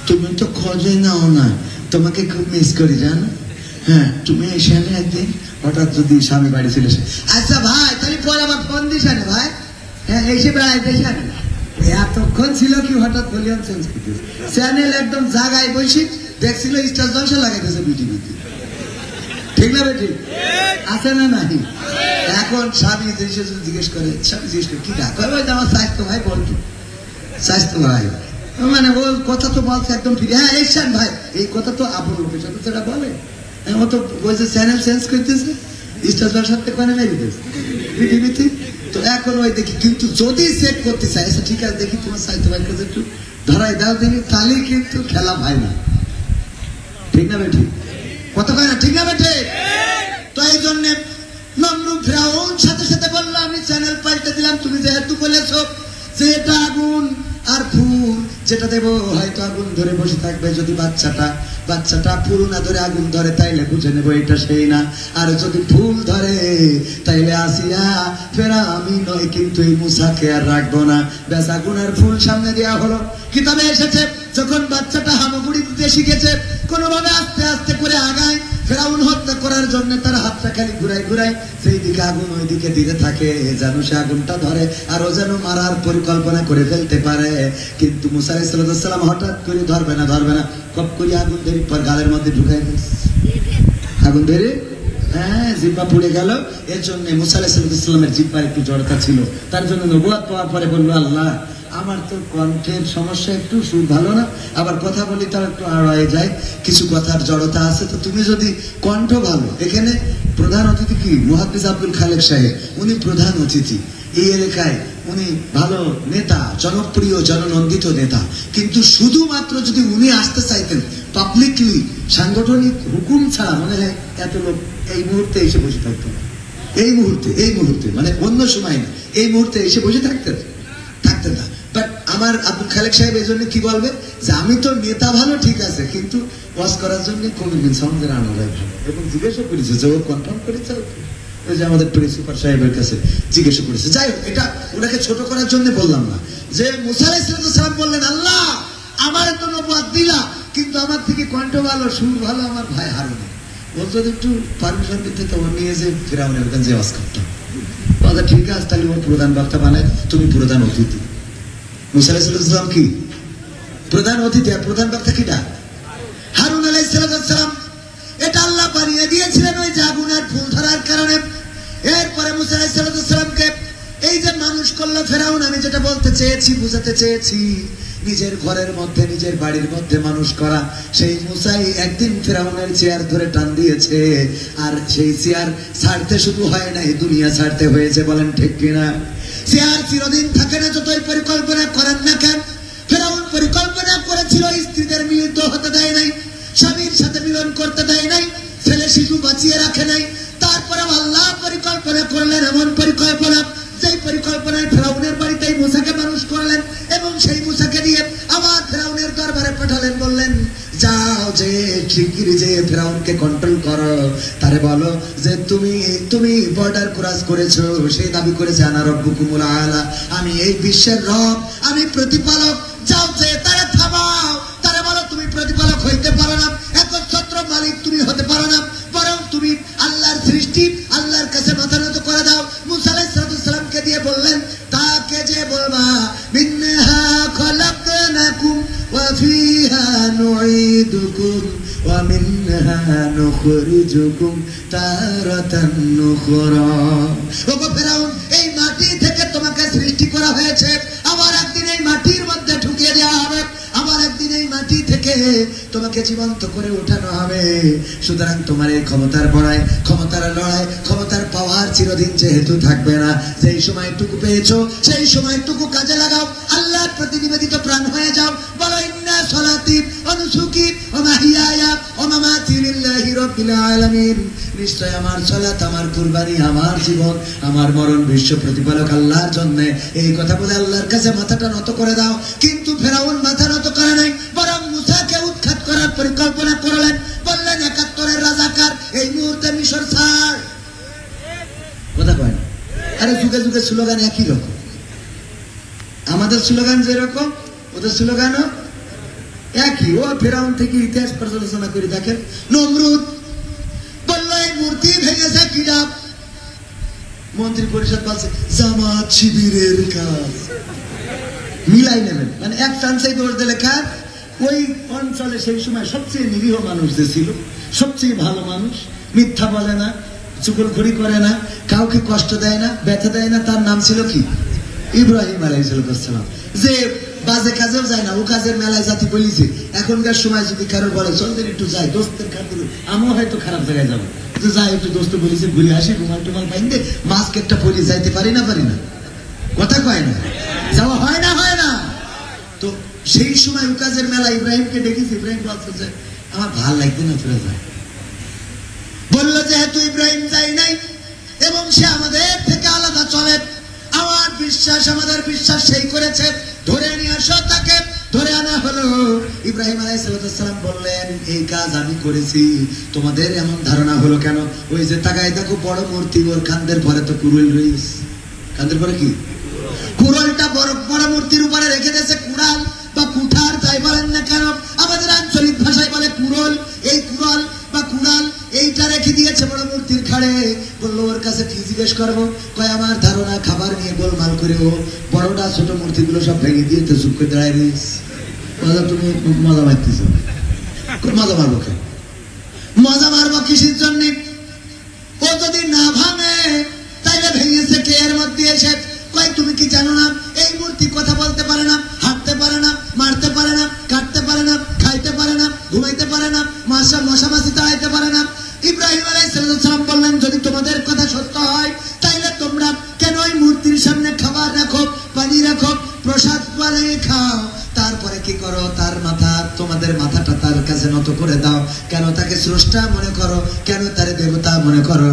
তুমি তো খোঁজে নাও না, তোমাকে খুব মিস করি জানো, হ্যাঁ তুমি এসে না একদিন, হঠাৎ যদি স্বামী বাড়ি চলে এসে, আচ্ছা ভাই তাহলে পরে আবার ফোন দিস না ভাই, হ্যাঁ এসে বেড়াইতে না, এতক্ষণ ছিল কি হঠাৎ ভলিউম চেঞ্জ করতেছে, চ্যানেল একদম জায়গায় বসে দেখছিল স্টার জলসা লাগাইতেছে বিটিভিতে, ঠিক না বেটি? আছে না নাই? এখন স্বামী জিজ্ঞেস করে, স্বামী জিজ্ঞেস করে কি ডাক, আমার স্বাস্থ্য ভাই বলতো, স্বাস্থ্য ভাই মানে ও কথা তো বলছে একদম ফিরে, হ্যাঁ এইসান ভাই এই কথা তো আপন লোকের সাথে সেটা বলে, ও তো বলছে চ্যানেল চেঞ্জ করতেছে, স্টার জলসাতে কোনে মেরে দিতেছে বিটিভিতে। তো এখন ওই দেখি, কিন্তু যদি চেক করতে চাই ঠিক আছে দেখি তোমার স্বাস্থ্য ভাইয়ের কাছে একটু ধরাই দাও দেখি, তাহলে কিন্তু খেলা ভাই না, ঠিক না বেটি? কত কয় না, ঠিক না বেটে? তো এই জন্য নমরুদ ফিরাউন সাথে সাথে বললো, আমি চ্যানেল পাল্টে দিলাম, তুমি যেহেতু বলেছো যে এটা আগুন আর ফুল যেটা দেবো হয়তো আগুন ধরে বসে থাকবে, যদি বাচ্চাটা ফুল না ধরে আগুন ধরে তাইলে বুঝে নেবো এটা সেই না, আর যদি ফুল ধরে তাইলে আসিয়া ফেরা আমি নয়, কিন্তু এই মুসাকে আর রাখবো না। ব্যাস আগুন আর ফুল সামনে দেওয়া হলো। কিতাবে এসেছে যখন বাচ্চাটা হামাগুড়ি দিতে শিখেছে, কোনোভাবে আস্তে আস্তে করে আগায়, ফেরাউন হত্যা করার জন্য তার হাতটা খালি ঘুরায় সেই দিকে আগুন ওই দিকে দিতে থাকে, যেন সে আগুনটা ধরে আর ও যেন মারার পরিকল্পনা করে ফেলতে পারে। কিন্তু মুসা আলাইহিস সালাম হঠাৎ করে ধরবে না, কপ করে আগুন ধরে পর গালের মধ্যে ঢুকাই ফেলছে। আগুন ধরে জিহ্বা পুড়ে গেল। এর জন্য মুসা আলাইহিস সালামের জিহ্বার একটু জড়তা ছিল, তার জন্য নবুয়ত পাওয়ার পরে বললো, আল্লাহ আমার তো কণ্ঠের সমস্যা, একটু সুর ভালো না, আবার কথা বলি তার একটু আড়ায় যায়, কিছু কথার জড়তা আছে, তো তুমি যদি কণ্ঠ ভালো। এখানে প্রধান অতিথি কি মুহাদ্দিস আব্দুল খালেক সাহেব, উনি প্রধান অতিথি এই এলাকায়, উনি ভালো নেতা, জনপ্রিয় জননন্দিত নেতা, কিন্তু শুধুমাত্র যদি উনি আসতে চাইতেন পাবলিকলি, সাংগঠনিক হুকুম ছাড়া, মনে হয় এত লোক এই মুহূর্তে এসে বসে থাকতো না। এই মুহূর্তে মানে অন্য সময় না, এই মুহূর্তে এসে বসে থাকতেন না। বাট আমার আব্দুল খালেক সাহেব এই জন্য কি বলবে যে আমি তো নেতা ভালো, ঠিক আছে, কিন্তু ওয়াজ করার জন্য কমিউনিটি সমাজের আনারাই ভালো। এবং জিজ্ঞাসা করেছে যে ও কনফার্ম করেছে, ওই যে আমাদের প্রিন্সিপাল সাহেবের কাছে জিজ্ঞাসা করেছে। যাই হোক, এটা ওনাকে ছোট করার জন্য বললাম না। যে মুসা আলাইহিস সালাম বললেন, আল্লাহ আমার তো নবুয়ত দিলা, কিন্তু আমার থেকে কণ্ঠ ভালো, সুর ভালো আমার ভাই হারুন, ওর যদি একটু পারমিশন দিতে তো ও নিয়ে যে ফিরাউনের ওখানে যে ওয়াজ করতাম। ঠিক আছে, তাহলে ও প্রধান বক্তা বানায়, তুমি প্রধান অতিথি। মুসা আলাইহিস সালাম কি প্রধান অতিথি, আর প্রধান বক্তা কিটা? হারুন আলাইহিস সালাম। এটা আল্লাহ বানিয়ে দিয়েছিলেন ওই যে আগুন আর ফুল ধরার কারণে। এরপরে মুসা আলাইহিস সালামকে এই যে মানুষ করলো ফেরাউন, আমি যেটা বলতে চেয়েছি, বুঝাতে চেয়েছি, নিজের ঘরের মধ্যে, নিজের বাড়ির মধ্যে মানুষ করা সেই মুসাই একদিন ফেরাউনের চেয়ার ধরে টান দিয়েছে, আর সেই চেয়ার ছাড়তে শুধু হয় নাই, দুনিয়া ছাড়তে হয়েছে। বলেন ঠিক কিনা? চেয়ার চিরদিন থাকে না, যতই পরিকল্পনা করেন না কেন। ফেরাউন পরিকল্পনা করেছিল, স্ত্রীদের মিলিত হতে দেয় নাই, স্বামীর সাথে মিলন করতে দেয় নাই, ছেলে শিশু বাঁচিয়ে রাখে নাই। তারপরে আল্লাহ পরিকল্পনা করলেন, এমন পরিকল্পনা যেই পরিকল্পনায় ফেরাউনের বাড়িতেই মুসাকে মানুষ করলেন, এবং সেই মুসাকে দিয়ে আবার ফেরাউনের দরবারে পাঠালেন। বললেন, যাও যে শিগগিরই যে ফেরাউনকে কন্ট্রোল করো, তারে বলো যে তুমি বর্ডার ক্রস করেছো, সেই দাবি করেছে আনা রব্বুকুমুল আলা, আমি এই বিশ্বের রব, আমি প্রতিপালক। যাও যে তারে থামাও, তারে বলো তুমি প্রতিপালক হইতে পারো না, একচ্ছত্র মালিক তুমি হতে পারো না, বরং তুমি আল্লাহর সৃষ্টি, আল্লাহর কাছে মাথা নত করে দাও। মুসা আলাইহিস সালামকে দিয়ে বললেন, তাকে যে বলবা মিনহা খলাকনাকুম ওয়া ফিহা নুঈদুকুম ওয়া মিনহা নুখরিজুকুম তারাতান নুখরা। ওগো ফেরাউন, এই মাটি থেকে তোমাকে সৃষ্টি করা হয়েছে, আবার একদিন এই মাটির মধ্যে ঢুকিয়ে দেওয়া হবে, আবার একদিন এই মাটি থেকে তোমাকে জীবন্ত করে উঠানো হবে। সুতরাং তোমার এই ক্ষমতার বড়াই, ক্ষমতার লড়াই, ক্ষমতার পাওয়ার চিরদিন যেহেতু থাকবে না, যেই সময়টুকু পেয়েছো সেই সময়টুকু কাজে লাগাও, আল্লাহর প্রতি নিবেদিত প্রাণ হয়ে যাও। বলো, ইন্না সলাতি ওয়া নুসুকি ওয়া মাহইয়ায়া ওয়া মামাতি লিল্লাহি রাব্বিল আলামিন, নিশ্চয় আমার সালাত, আমার কুরবানি, আমার জীবন, আমার মরণ বিশ্ব প্রতিপালক আল্লাহর জন্য। এই কথা বলে আল্লাহর কাছে মাথাটা নত করে দাও। কিন্তু ফেরাউন মাথা নত করে নাই, বরং মুসাকে উৎখাত করার পরিকল্পনা করলেন। বললেন, ৭১-এর রাজাকার, এই মুহূর্তে মিশর ছাড়। কথা কয় না? আরে যুগে যুগে স্লোগান একই রকম, আমাদের স্লোগান যেরকম ওদের স্লোগানও একই। ও ফেরাউন থেকে ইতিহাস পর্যালোচনা করে দেখেন। নমরুদ বললো, এই মূর্তি ভেঙেছে কিনা? মন্ত্রী পরিষদ বলছে জামাত শিবিরের কাজ, মিলাই নেবেন। মানে এক চান্সেই দোষ দিলে কার? ওই অঞ্চলে সেই সময় সবচেয়ে নিরীহ মানুষ যে ছিল, সবচেয়ে ভালো মানুষ, মিথ্যা বলে না, চুগলখড়ি করে না, কাউকে কষ্ট দেয় না, ব্যথা দেয় না, তার নাম ছিল কি? ইব্রাহিম আলাইহিস সালাম। যে বাজে কাজেও যায় না, ও কাজের মেলায় জাতি বলিছে। এখনকার সময় যদি কারো বলে চল একটু যাই দোস্তের খাতির, আমিও হয়তো খারাপ জায়গায় যাবো, যে যাই একটু দোস্ত বলিছে ঘুরে আসি, রুমাল টুমাল পাইন্দে মাস্ক একটা পরি যাইতে পারি না? কথা কয় না? যাওয়া হয় না। তো সেই সময় ও কাজের মেলা ইব্রাহিমকে ডেকেছে। ইব্রাহিম বলছে যে আমার ভাল লাগবে না, তোরা যায়। বলল যেহেতু ইব্রাহিম যায় নাই এবং সে আমাদের থেকে আলাদা চলে, আমার বিশ্বাস আমাদের বিশ্বাস সেই করেছে, ধরে নিয়ে আসো তাকে। ধরে আনা হলো। ইব্রাহিম আলাইহিস সালাম বললেন এই কাজ আমি করেছি, তোমাদের এমন ধারণা হলো কেন? ওই যে তাকায় দেখো বড় মূর্তি, ওর কান্দের পরে তো কুড়ুল রয়েছে। কান্দের পরে কি? কুড়ালটা বড় বড় মূর্তির উপরে রেখে দিয়েছে। কুড়াল বা কুঠার যাই বলেন না কেন, আমাদের আঞ্চলিক ভাষায় বলে কুড়ল। এই কুড়াল বা কুড়াল এইটা রেখে দিয়েছে বড় মূর্তির ঘাড়ে। বললো ওর কাছে কি জিজ্ঞেস করবো? কয় আমার ধারণা খাবার নিয়ে গোলমাল করে ও বড়টা ছোট মূর্তিগুলো সব ভেঙে দিয়ে তো চুপ করে দাঁড়ায় রয়েছে। তুমি মজা মারতেছ? মজা মারবো কেন? মজা মারবো কিসের জন্য? ও যদি না ভাঙে তাইলে ভেঙেছে কে এর মধ্যে এসে? কয় তুমি কি জানো না এই মূর্তি কথা বলতে পারে না, হাঁটতে পারে না, মারতে পারে না, কাটতে পারে না, খাইতে পারে না, ঘুমাইতে পারে না, মশা মাছি তাড়াইতে পারে না। ইব্রাহিম আলাইহিস সালাম বললেন যদি তোমাদের কথা সত্য হয় তাইলে তোমরা কেন ওই মূর্তির সামনে খাবার রাখো, পানি রাখো, প্রসাদ বানিয়ে খাও, তারপরে কি করো? তার মাথা, তোমাদের মাথাটা তার কাছে নত করে দাও। কেন তাকে স্রষ্টা মনে করো? কেন তারে দেবতা মনে করো?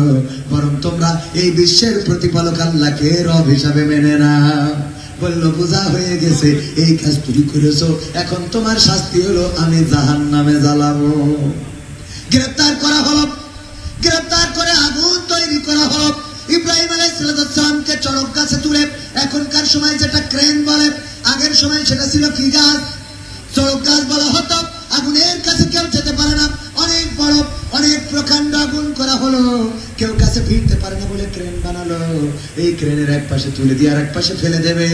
বরং তোমরা এই বিশ্বের প্রতিপালক আল্লাহকে রব হিসাবে মেনে নাও। বলল বোঝা হয়ে গেছে, এই কাজ তুমি করেছো, এখন তোমার শাস্তি হলো আমি জাহান্নামে জ্বালাবো। গ্রেফতার করা হলো, গ্রেফতার করে আগুন তৈরি করা হলো। ইব্রাহিম আলাইহিস সালামকে চড়ক গাছে তুলে, এখনকার সময় যেটা ক্রেন বলে, আগের সময় সেটা ছিল কি গাছ? চড়ক গাছ বলা হতো। আগুনের কাছে কেউ যেতে পারে না, অনেক বড় অনেক প্রকাণ্ড আগুন করা হলো, কেউ কাছে ফিরতে পারে না বলে ক্রেন বানালো। এই ক্রেনের এক পাশে তুলে দিয়ে আর এক পাশে ফেলে দেবে।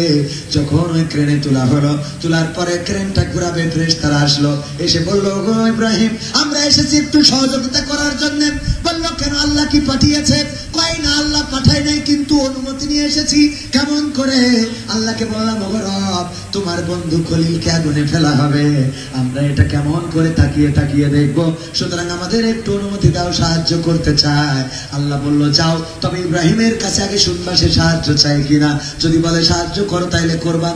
যখন ওই ক্রেনে তোলা হলো, তোলার পরে ক্রেনটা ঘুরাবে, ফেরেশতারা আসলো, এসে বললো গো ইব্রাহিম আমরা এসেছি একটু সহযোগিতা করার জন্য। বললো কেন, আল্লাহ কি পাঠিয়েছে? কয় না আল্লাহ পাঠায় নাই, কিন্তু অনুমতি নিয়ে এসেছি। কেমন করে? আল্লাহকে বললাম ওগো রব তোমার বন্ধু খলিলকে আগুনে ফেলা হবে, আমরা এটা কেমন করে তাকিয়ে তাকিয়ে দেখবো, সুতরাং আমাদের একটু অনুমতি দাও, সাহায্য করতে চায়। আল্লাহ বললো যাও, তবে ইব্রাহিমের কাছে আগে শুনবা সে সাহায্য চাই কিনা। যদি বলে সাহায্য করো তাইলে করবা,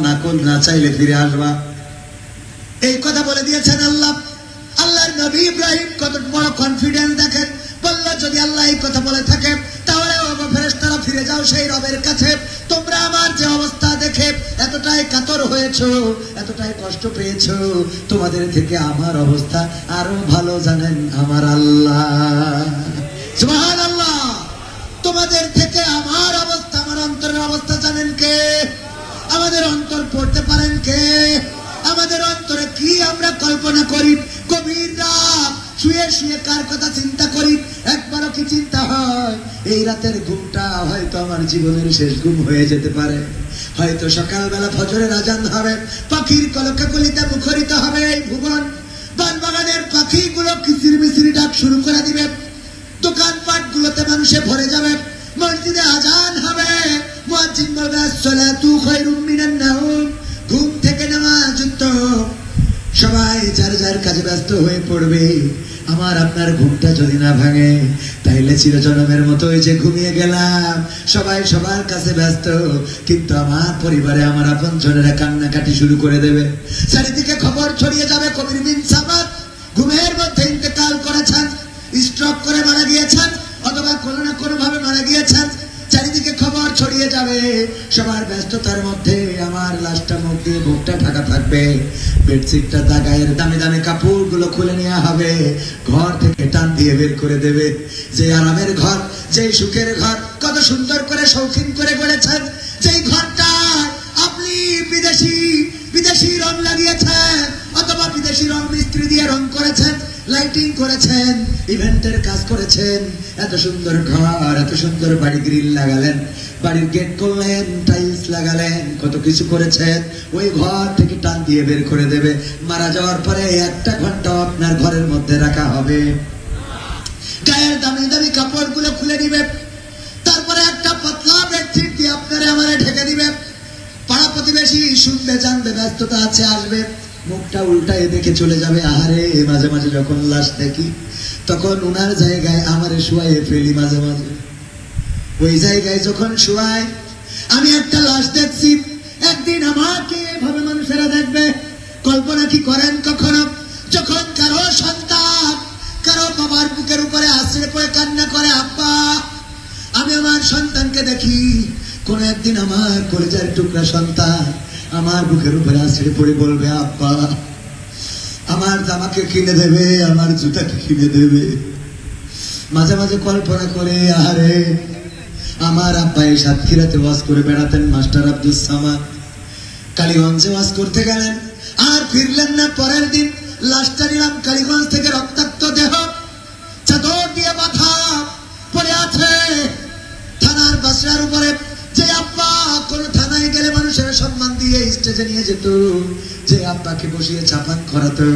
না চাইলে ফিরে আসবা। এই কথা বলে দিয়েছেন আল্লাহ। আল্লাহর নবী ইব্রাহিম কত বড় কনফিডেন্স দেখেন। বললো যদি আল্লাহ এই কথা বলে থাকে তাহলে ফেরেশতারা ফিরে যাও সেই রবের কাছে। তোমরা আমার যে অবস্থা দেখে এতটাই কাতর হয়েছো, এতটাই কষ্ট পেয়েছো, তোমাদের থেকে আমার অবস্থা আরো ভালো জানেন আমার আল্লাহ। সুবহানাল্লাহ। তোমাদের থেকে আমার অবস্থা, আমার অন্তরের অবস্থা জানেন কে? আমাদের অন্তর পড়তে পারেন কে? আমাদের অন্তরে কি আমরা কল্পনা করি? গভীর রাত শুয়ে শুয়ে কার কথা চিন্তা করি? একবারও কি চিন্তা হয় এই রাতের ঘুমটা হয়তো আমার জীবনের শেষ ঘুম হয়ে যেতে পারে, হয়তো সকালবেলা ফজরের আজান হবে, পাখির কলকাকলিতে মুখরিত হবে এই ভুবন, বনবাগানের পাখিগুলো কিচির মিচির ডাক শুরু করে দিবে, দোকানপাট গুলোতে মানুষে ভরে যাবে, মসজিদে আজান হবে, মুয়াজ্জিন বলবে আসসালাতু খায়রুম মিনান নাওম, ঘুম থেকে নামাজ উত্তম। সবাই যার যার কাজে ব্যস্ত হয়ে পড়বে। আমার আপনার ঘুমটা যদি না ভাঙে তাইলে চিরজনমের মতো ওই যে ঘুমিয়ে গেলাম, সবাই সবার কাছে ব্যস্ত, কিন্তু আমার পরিবারে আমার আপনজনেরা কান্নাকাটি শুরু করে দেবে। চারিদিকে খবর ছড়িয়ে যাবে কবির বিন সামাদ ঘুমের মধ্যে ইন্তেকাল করেছেন, স্ট্রোক করে মারা গিয়েছেন, অথবা কোনো না কোনো ভাবে মারা গিয়েছেন। চারিদিকে খবর ছড়িয়ে যাবে, সবার ব্যস্ততার মধ্যে আমার লাশটা মুখ দিয়ে বুকটা ঢাকা থাকবে, বেডশিটটা গায়ের দামি দামি কাপড়গুলো খুলে নেওয়া হবে, ঘর থেকে টান দিয়ে বের করে দেবে। যে আরামের ঘর, যে সুখের ঘর কত সুন্দর করে শৌখিন করে গড়েছেন, যেই ঘরটা আপনি বিদেশি রং লাগিয়েছেন অথবা বিদেশি রং মিস্ত্রি দিয়ে রং করেছেন, লাইটিং করেছেন, ইভেন্টের কাজ করেছেন, এত সুন্দর ঘর, এত সুন্দর বাড়ি, গ্রিল লাগালেন, বাড়ির গেট করলেন, টাইলস লাগালেন, কত কিছু করেছেন, ওই ঘর থেকে টান দিয়ে বের করে দেবে। মারা যাওয়ার পরে 1 ঘন্টা আপনার ঘরের মধ্যে রাখা হবে, গায়ের দামি দামি কাপড়গুলো খুলে দিবে, তারপরে একটা পাতলা বেডশিট দিয়ে আপনারে আমারে ঢেকে দিবে। পাড়া প্রতিবেশী শুনবে, জানবে ব্যস্ততা আছে, আসবে, মুখটা উল্টায় দেখে চলে যাবে। আহারে মাঝে মাঝে যখন লাশ দেখি তখন উনার জায়গায় আমারে শুয়াইয়ে ফেলি, মাঝে মাঝে ওই জায়গায় যখন শুয়াই আমি একটা লাশ দেখছি, একদিন আমাকে এভাবে মানুষেরা দেখবে। কল্পনা কি করেন কখনো? যখন কারো সন্তান, কারো বাবার বুকের উপরে আশ্রয় পড়ে কান্না করে, আব্বা আমি আমার সন্তানকে দেখি, কোন একদিন আমার কলেজার টুকরা সন্তান আমার বুকের উপরে আশ্রয় পড়ে বলবে, আব্বা আমার জামাকে কিনে দেবে, আমার জুতাকে কিনে দেবে। মাঝে মাঝে কল্পনা করে, আরে আমার আব্বা এই সাতক্ষীরাতে ওয়াজ করে বেড়াতেন, মাস্টার আব্দুল সামাদ কালীগঞ্জে ওয়াজ করতে গেলেন, আর ফিরলেন না। পরের দিন লাশটা নিলাম কালীগঞ্জ থেকে, রক্তাক্ত দেহ চাদর দিয়ে বাঁধা পড়ে আছে থানার বাসরার উপরে। যে আব্বা কোন থানায় গেলে মানুষের সম্মান দিয়ে স্টেজে নিয়ে যেত, যে আব্বাকে বসিয়ে চাপান করাতো,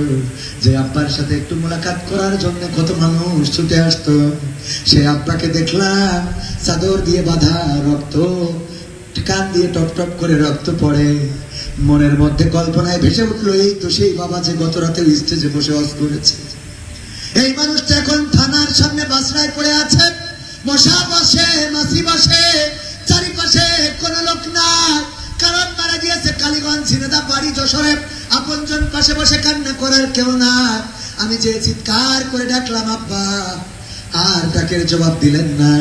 যে আব্বার সাথে একটু মোলাকাত করার জন্য কত মানুষ ছুটে আসতো, সে আব্বাকে দেখলাম চাদর দিয়ে বাঁধা, রক্ত কান দিয়ে টপ টপ করে রক্ত পড়ে। মনের মধ্যে কল্পনায় ভেসে উঠলো, এই তো সেই বাবা যে গত রাতে স্টেজে বসে ওয়াজ করেছে। এই মানুষটা এখন থানার সামনে বাসরায় পড়ে আছে, মশা বসে, মাছি বসে, চারিপাশে কোন লোক নাই, কারণ মারা গিয়েছে কালীগঞ্জ ঝিনেদা বাড়ি যশোরে, আপনজন পাশে বসে কান্না করার কেউ না। আমি যে চিৎকার করে ডাকলাম আব্বা, আর ডাকের জবাব দিলেন না,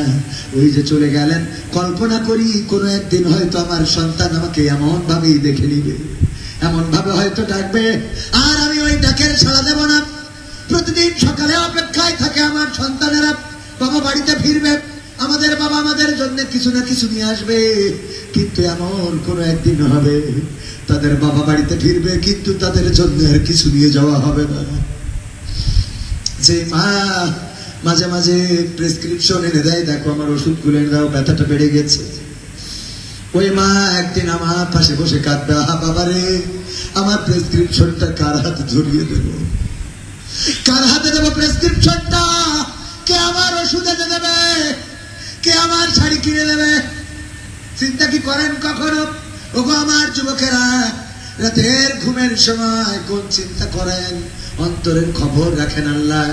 ওই যে চলে গেলেন। কল্পনা করি কোন একদিন হয়তো আমার সন্তান আমাকে এমন ভাবেই দেখে নিবে, এমন ভাবে হয়তো ডাকবে, আর আমি ওই ডাকের সাড়া দেব না। প্রতিদিন সকালে অপেক্ষায় থাকে আমার সন্তানেরা, বাবা বাড়িতে ফিরবে, আমাদের বাবা আমাদের জন্য কিছু না কিছু নিয়ে আসবে। কিন্তু এমন কোন একদিন হবে তাদের বাবা বাড়িতে ফিরবে, কিন্তু তাদের জন্য আর কিছু নিয়ে যাওয়া হবে না। যে মা মাঝে মাঝে প্রেসক্রিপশন এনে দেয়, দেখো আমার ওষুধ গুলো এনে দাও, ব্যথাটা বেড়ে গেছে, ওই মা একদিন আমার পাশে বসে কাঁদবে, আহা বাবারে আমার প্রেসক্রিপশনটা কার হাতে ধরিয়ে দেব, কার হাতে দেবো প্রেসক্রিপশনটা, কে আমার ওষুধ এনে দেবে, কে আমার শাড়ি কিনে দেবে। চিন্তা কি করেন কখনো? ওগো আমার যুবকেরা, রাতের ঘুমের সময় কোন চিন্তা করেন? অন্তরের খবর রাখেন আল্লাহ,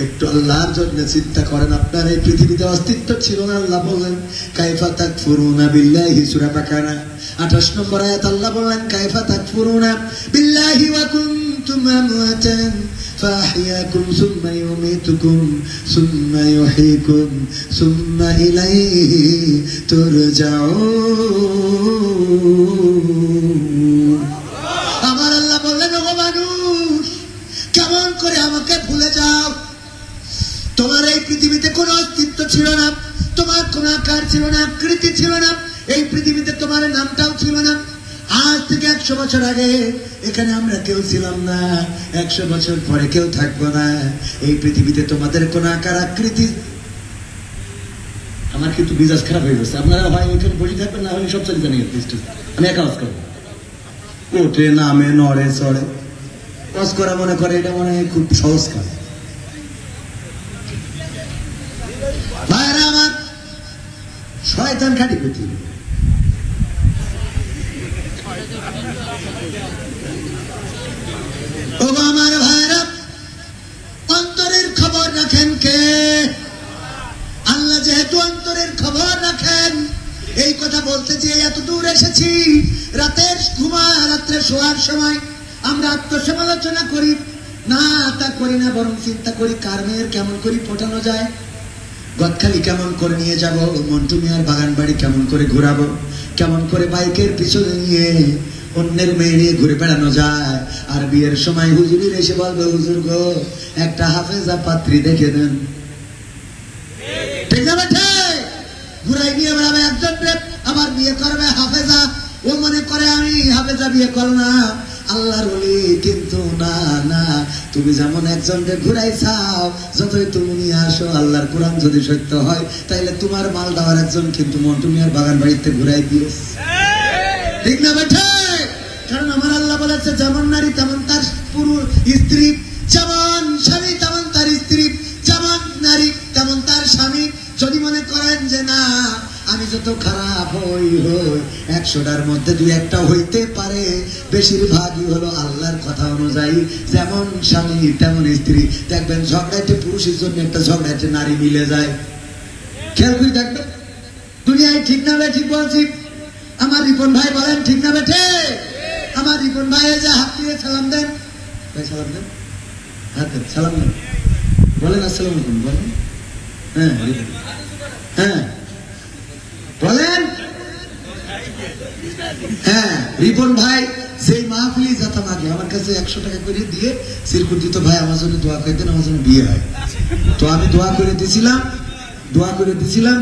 একটু আল্লাহর জন্য চিন্তা করেন। আপনার এই পৃথিবীতে অস্তিত্ব ছিল না, আল্লাহ বললেন কাইফা তাকফুরুনা বিল্লাহি, সূরা বাকারা 28 নম্বর আয়াত, আল্লাহ বললেন কাইফা তাকফুরুনা বিল্লাহি ওয়া কুনতুম আমওয়াতান ফাআহইয়াকুম সুম্মা ইউমীতুকুম সুম্মা ইউহয়ীকুম সুম্মা ইলাইহি তুরজাউন। আমার আল্লাহ বললেন, ও মানুষ কেমন করে আমাকে ভুলে যাও? তোমার এই পৃথিবীতে কোনো অস্তিত্ব ছিল না, তোমার কোনো আকার ছিল না, আকৃতি ছিল না, এই পৃথিবীতে তোমার নামটাও ছিল না। আজ থেকে 100 বছর আগে এখানে আমরা কেউ ছিলাম না, 100 বছর পরে কেউ থাকবো না। এই পৃথিবীতে তোমাদের কোনো আকার আকৃতি, আমার কিন্তু মেজাজ খারাপ হয়ে গেছে, আপনারা হয় ওইখানে বসে থাকবেন, না হলে সব চলে জানি, আমি একা কাজ করবো, ওঠে নামে নড়ে চড়ে কাজ করা মনে করে এটা মনে হয় খুব সহজ কাজ। ভাইরা আমার, শয়তান খাটি পৃথিবী, ও আমার ভাইরা, অন্তরের খবর রাখেন কে? আল্লাহ যেহেতু অন্তরের খবর রাখেন, এই কথা বলতে যে এত দূর এসেছি। রাত্রে শোয়ার সময় আমরা আত্মসমালোচনা করি না, তা করি না, বরং চিন্তা করি কার মেয়ের কেমন করে ফোটানো যায়, গদখালি কেমন করে নিয়ে যাব, মন্টু মিয়ার বাগান বাড়ি কেমন করে ঘোরাবো, কেমন করে বাইকের পিছনে নিয়ে অন্যের মেয়ে নিয়ে ঘুরে বেড়ানো যায়। আর বিয়ের সময় হুজুরির এসে বলবে, হুজুর গো একটা হাফেজা পাত্রী দেখে দেন, ঠিক না বেঠে? ঘুরাই নিয়ে বেড়াবে একজন, আবার বিয়ে করবে হাফেজা, ও মনে করে আমি হাফেজা বিয়ে করলাম, আল্লাহর ওলি। কিন্তু না না, তুমি যেমন একজনকে ঘুরাই চাও, যতই তুমি নিয়ে আসো, আল্লাহর কোরআন যদি সত্য হয়, তাইলে তোমার মাল দেওয়ার একজন কিন্তু মন্টু মিয়ার বাগান বাড়িতে ঘুরাই দিয়েছে, ঠিক না বেঠে? কারণ আমার আল্লাহ বলেছে, যেমন নারী তেমন তার পুরুষ স্ত্রী, যেমন স্বামী তেমন তার স্ত্রী, যেমন নারী তেমন তার স্বামী। যদি মনে করেন যে না আমি যত খারাপ হই 100টার মধ্যে 2-1টা হইতে পারে, বেশিরভাগই হলো আল্লাহর কথা অনুযায়ী, যেমন স্বামী তেমন স্ত্রী। দেখবেন ঝগড়াইতে পুরুষের জন্য একটা ঝগড়াইতে নারী মিলে যায়, খেয়াল করে দেখবেন দুনিয়ায়, ঠিক না বে? ঠিক বলছি? আমার রিপন ভাই বলেন ঠিক না বেঠে? আমার রিপন ভাই যে হাত দিয়ে সালাম দেন, ভাই সালাম দেন, হাত দেন, সালাম দেন, বলেন আসসালামু আলাইকুম বলেন। হ্যাঁ হ্যাঁ বলেন। হ্যাঁ রিপন ভাই সেই মাহফিলি যেতাম আগে, আমার কাছে 100 টাকা করে দিয়ে সিরকুট দিত, ভাই আমার জন্য দোয়া করে দেন, আমার জন্য বিয়ে হয়। তো আমি দোয়া করে দিছিলাম,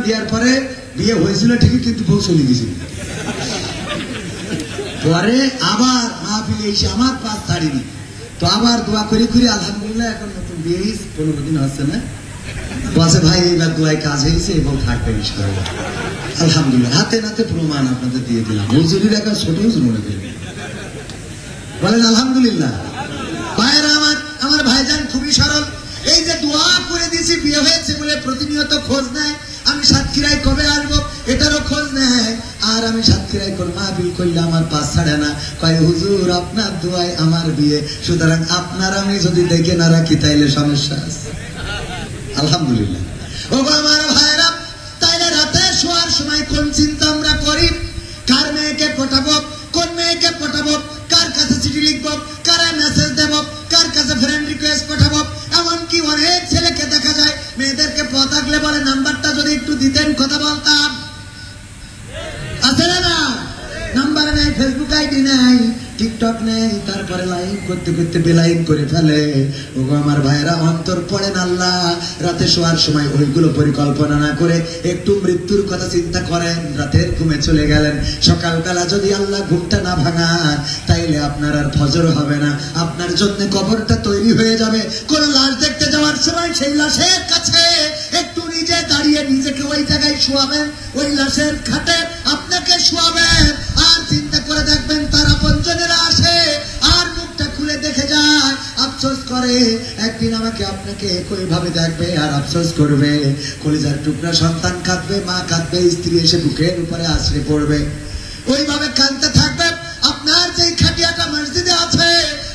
দেওয়ার পরে বিয়ে হয়েছিল ঠিকই, কিন্তু বউ চলে গেছিল। পরে আবার মাহফিলে এসে আমার পাশ ছাড়িনি, তো আবার দোয়া করে আলহামদুলিল্লাহ এখন নতুন বিয়ে 15 দিন হচ্ছে না, বলছে ভাই এইবার দোয়ায় কাজ হয়েছে এবং থাকবে ইনশাআল্লাহ। আলহামদুলিল্লাহ হাতে নাতে প্রমাণ আপনাদের দিয়ে দিলাম, হুজুরির একটা ছোট হুজুর মনে করি। বলেন আলহামদুলিল্লাহ। ভাইয়েরা আমার ভাইজান খুবই সরল, এই যে দোয়া করে দিয়েছি বিয়ে হয়েছে বলে প্রতিনিয়ত খোঁজ নেয়, আমি সাতক্ষীরায় কবে আসবো এটারও খোঁজ নেয়। আর আমি সাতক্ষীরায় কোন মাহফিল করলে আমার পাশ ছাড়ে না, কয় হুজুর আপনার দোয়ায় আমার বিয়ে, সুতরাং আপনার আমি যদি দেখে না রাখি তাইলে সমস্যা আছে। আলহামদুলিল্লাহ। ও আমার ভাইরা, তাইলে রাতে শোয়ার সময় কোন চিন্তা আমরা করি? কার মেয়েকে পটাবো, কোন মেয়েকে পটাবো, কার কাছে চিঠি লিখবো, কারে মেসেজ দেবো, কার কাছে ফ্রেন্ড রিকোয়েস্ট পাঠাবো। এমনকি অনেক ছেলেকে দেখা যায় মেয়েদেরকে পথ থাকলে বলে নাম্বারটা যদি একটু দিতেন কথা বলতাম। আছে না? নাম্বার নেই, ফেসবুক আইডি নেই, টিকটক নেই, তারপরে লাইন করতে করতে বেলাইন করে ফেলে। ওগো আমার ভাইরা, অন্তর পড়েন আল্লাহ, রাতে শোয়ার সময় ওইগুলো পরিকল্পনা না করে একটু মৃত্যুর কথা চিন্তা করেন। রাতের ঘুমে চলে গেলেন, সকালবেলা যদি আল্লাহ ঘুমটা না ভাঙান তাইলে আপনার আর ফজর হবে না, আপনার জন্য কবরটা তৈরি হয়ে যাবে। কোন লাশ দেখতে যাওয়ার সময় সেই লাশের কাছে একটু নিজে দাঁড়িয়ে নিজেকে ওই জায়গায় শোয়াবেন, ওই লাশের খাটে আপনাকে শোয়াবেন, আর চিন্তা করে দেখবেন তার আপনজনেরা আসে আর মুখটা খুলে দেখে যায়, আফসোস করে একদিন আমাকে আপনাকে একই ভাবে দেখবে আর আফসোস করবে। কলিজার টুকরা সন্তান কাঁদবে, মা কাঁদবে, স্ত্রী এসে বুকের উপরে আশ্রে পড়বে, ওইভাবে কাঁদতে থাকবে। আপনার যেই খাটিয়াটা মসজিদে আছে,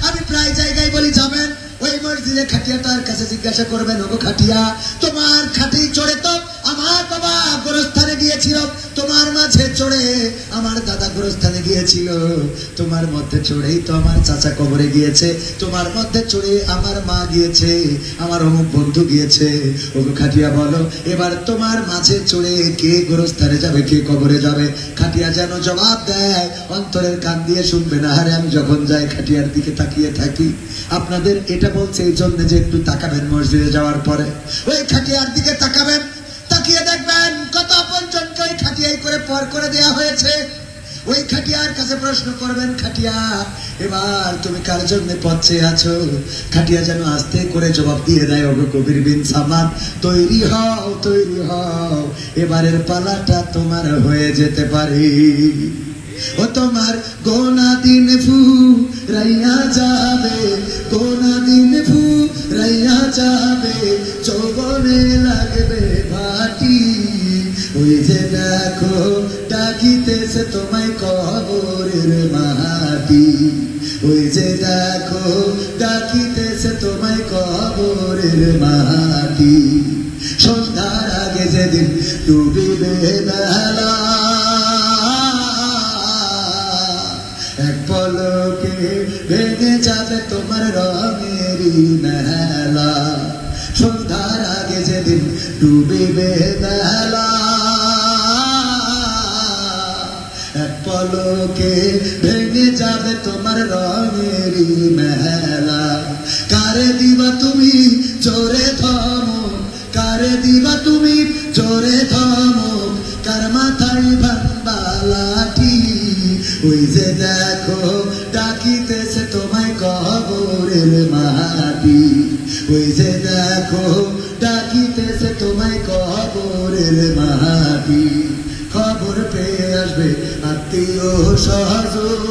আমি প্রায় জায়গায় বলি যাবেন ওই মসজিদে খাটিয়াটার কাছে জিজ্ঞাসা করবেন, ওগো খাটিয়া তোমার খাটেই চড়ে তো আমার বাবা গোরস্থানে গিয়েছিল, তোমার মাঝে চড়ে আমার দাদা গোরস্থানে গিয়েছিল, তোমার মধ্যে চড়েই তো আমার চাচা কবরে গিয়েছে, তোমার মধ্যে চড়ে আমার মা গিয়েছে, আমার অমুক বন্ধু গিয়েছে। ওগো খাটিয়া বলো এবার তোমার মাঝে চড়ে কে গোরস্থানে যাবে, কে কবরে যাবে? খাটিয়া যেন জবাব দেয়, অন্তরের কান দিয়ে শুনবে না। আরে আমি যখন যাই খাটিয়ার দিকে তাকিয়ে থাকি। আপনাদের এটা বলছে এই জন্য যে একটু তাকাবেন মসজিদে যাওয়ার পরে, ওই খাটিয়ার দিকে তাকাবেন, তাকিয়ে দেখবেন কত আপনজনকে ওই খাটিয়াই করে পর করে দেয়া হয়েছে। ওই খাটিয়ার কাছে প্রশ্ন করবেন, খাটিয়া এবার তুমি কার জন্য পথে আছো? খাটিয়া যেন আস্তে করে জবাব দিয়ে দেয়, ওগো কবির বিন সামান, তৈরি হও, তৈরি হও, এবারের পালাটা তোমার হয়ে যেতে পারে। ও তোমার গোনা দিন ফুরাইয়া যাবে, গোনা দিন ফুরাইয়া যাবে, যৌবনে লাগবে ভাটি। ওই যে দেখো ডাকিতেছে তোমায় কবরের মাটি, ওই যে দেখো ডাকিতেছে তোমায় কবরের মাটি। সন্ধ্যার আগে যেদিন ডুবিবে বেলা, এক পলকে ভেঙে যাবে তোমার রঙেরই মেলা। সন্ধ্যার আগে যেদিন ডুবিবে বেলা, এক পলকে ভেঙে যাবে তোমার রঙেরই মেলা। কারে দিবা তুমি জোরে ধমক, কারে দিবা তুমি জোরে ধমক, কার মাথায় ভাঙবা লাঠি। ওই যে দেখো ডাকিতেছে তোমায় কবরের মাটি, ওই যে দেখো ডাকিতেছে তোমায় কবরের মাটি। খবর পেয়ে আসবে আত্মীয় স্বজন,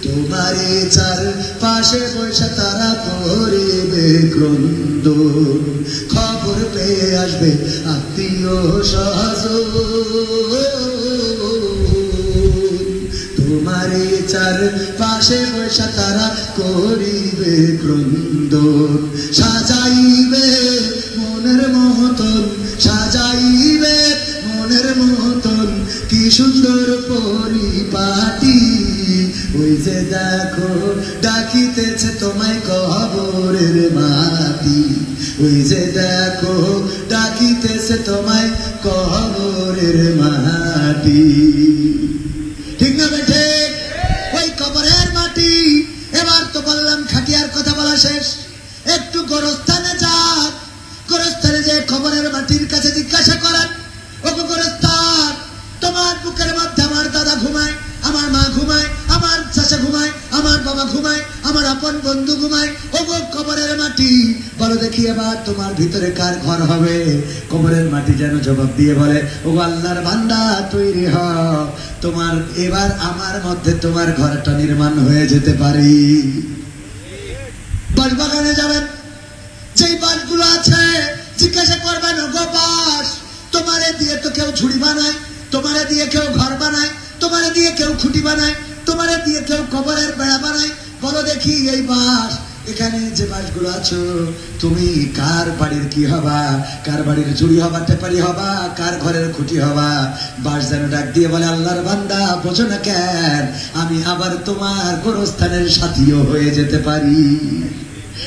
তোমার চার পাশে বসে তারা করিবে ক্রন্দন। খবর পেয়ে আসবে আত্মীয় স্বজন, তোমার চার পাশে বসে তারা করিবে ক্রন্দন। সাজাইবে মনের মতন, সাজাইবে মনের মতন, কি সুন্দর পরিপাটি। ওই যে দেখো ডাকিতেছে তোমায় কবরে দেখো ডাকিতেছে তোমায় কবরের মাটি। ঠিক না বেঠে? ওই কবরের মাটি। এবার তো বললাম খাটিয়ার কথা বলা শেষ, একটু গোরস্থানে যান। গোরস্থানে যে কবরের মাটির কাছে জিজ্ঞাসা করেন, ও গোরস্থান, তোমার বুকের মধ্যে আমার দাদা ঘুমায়, আমার মা ঘুমায়, আমার চাচা ঘুমায়, আমার বাবা ঘুমায়, আমার আপন বন্ধু ঘুমায়, ও গো কবরের মাটি, বলো দেখি এবার তোমার ভিতরে কার ঘর হবে? কবরের মাটি যেন জবাব দিয়ে বলে, ও আল্লাহর বান্দা তৈরি হ, তোমার এবার আমার মধ্যে তোমার ঘরটা নির্মাণ হয়ে যেতে পারি। বাঁশবাগানে যাবেন, যেই বাঁশগুলো আছে জিজ্ঞাসা করবেন, ও গো বাঁশ, তোমারে দিয়ে তো কেউ ঝুড়ি বানায়, তোমারে দিয়ে কেউ ঘর বানায়, তোমারে দিয়ে কেউ খুঁটি বানায়, তোমারে দিয়ে কেউ কবরের বেড়া বানায়, বলো দেখি এই বাঁশ, এখানে যে বাঁশগুলো আছো, তুমি কার বাড়ির কি হবা? কার বাড়ির ঝুড়ি হবা, টেপারি হবা, কার ঘরের খুঁটি হবা? বাঁশ যেন ডাক দিয়ে বলে, আল্লাহর বান্দা বোঝো না কেন, আমি আবার তোমার গোরস্থানের সাথীও হয়ে যেতে পারি।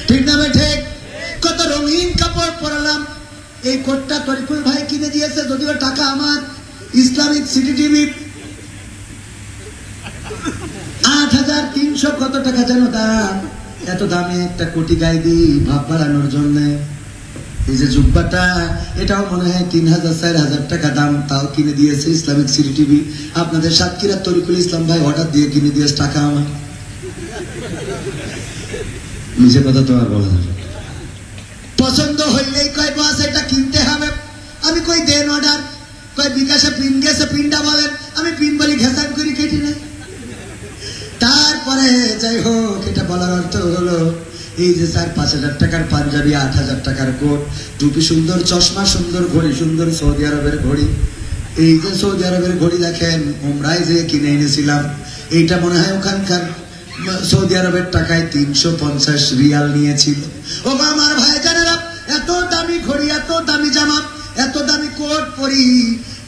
ঠিক না বেঠে? কত রঙিন কাপড় পরালাম। এই কোটটা তরিকুল ভাই কিনে দিয়েছে, যদিও টাকা আমার। ইসলামিক সিটি টিভি ৮৩০০ কত টাকা যেন দাম। এত দামে একটা কোটি গায়ে দিই ভাব বাড়ানোর জন্য। এই যে জুব্বাটা, এটাও মনে হয় ৩,০০০-৪,০০০ টাকা দাম, তাও কিনে দিয়েছে ইসলামিক সিটি টিভি। আপনাদের সাতক্ষীরা তরিকুল ইসলাম ভাই অর্ডার দিয়ে কিনে দিয়েছে, টাকা আমার। নিজে কথা তো আর বলা যাবে। পছন্দ হইলেই কয় বাস এটা কিনতে হবে। আমি কই দেন অর্ডার, কয় বিকাশে পিন গেছে, পিনটা বলেন। আমি পিন বলি ঘেসান করি, কেটে নেই। তারপরে যাই হোক, এটা বলার অর্থ হলো এই যে ৪-৫,০০০ টাকার পাঞ্জাবি, ৮,০০০ টাকার কোট, টুপি সুন্দর, চশমা সুন্দর, ঘড়ি সুন্দর, সৌদি আরবের ঘড়ি। এই যে সৌদি আরবের ঘড়ি দেখেন, উমরায় যে কিনে এনেছিলাম, এইটা মনে হয় ওখানকার সৌদি আরবের টাকায় ৩৫০ রিয়াল নিয়েছিল। ও আমার ভাই জানেরা, এত দামি ঘড়ি, এত দামি জামা, এত দামি কোট পরি,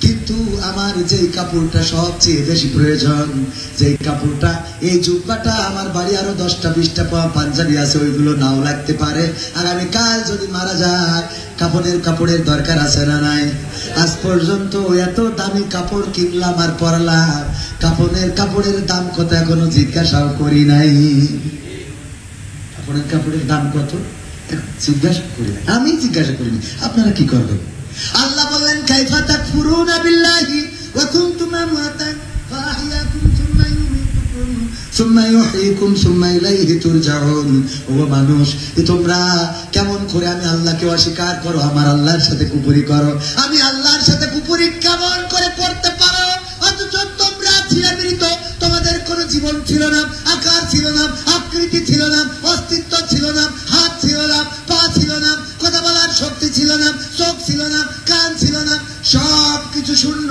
কিন্তু আমার যেই কাপড়টা সবচেয়ে বেশি প্রয়োজন, যেই কাপড়টা, এই জুব্বাটা, আমার বাড়ি আরো ১০টা-২০টা পাঞ্জাবি আছে, ওইগুলো নাও লাগতে পারে। আগামীকাল যদি মারা যায়, কাপড়ের দরকার আছে না নাই? আজ পর্যন্ত এত দামি কাপড় কিনলাম আর পরলাম, কাপড়ের দাম কত এখনো জিজ্ঞাসাও করি নাই। কাপড়ের দাম কত জিজ্ঞাসা করি নাই, আমি জিজ্ঞাসা করিনি। আপনারা কি করবেন? আল্লাহ বললেন, কাইফা তাকফুরুনা বিল্লাহি ওয়া কুনতুম আমওয়াতান ফাআহইয়াকুম সুম্মা ইউমীতুকুম সুম্মা ইউহয়িকুম সুম্মা ইলাইহি তুরজাউন। ও মানুষ, তোমরা কেমন করে আমি আল্লাহকে অস্বীকার করো, আমার আল্লাহর সাথে কুপুরি করো? আমি আল্লাহর সাথে কুপুরি কেমন করে করতে পারো? অথচ তোমরা ছিলে মৃত, তোমাদের কোনো জীবন ছিল না, আকার ছিল না, আকৃতি ছিল না, অস্তিত্ব ছিল না, হাত ছিল না, পা ছিল না, কথা বলার শক্তি ছিল না, চোখ ছিল না, কান ছিল না, সব কিছু শূন্য।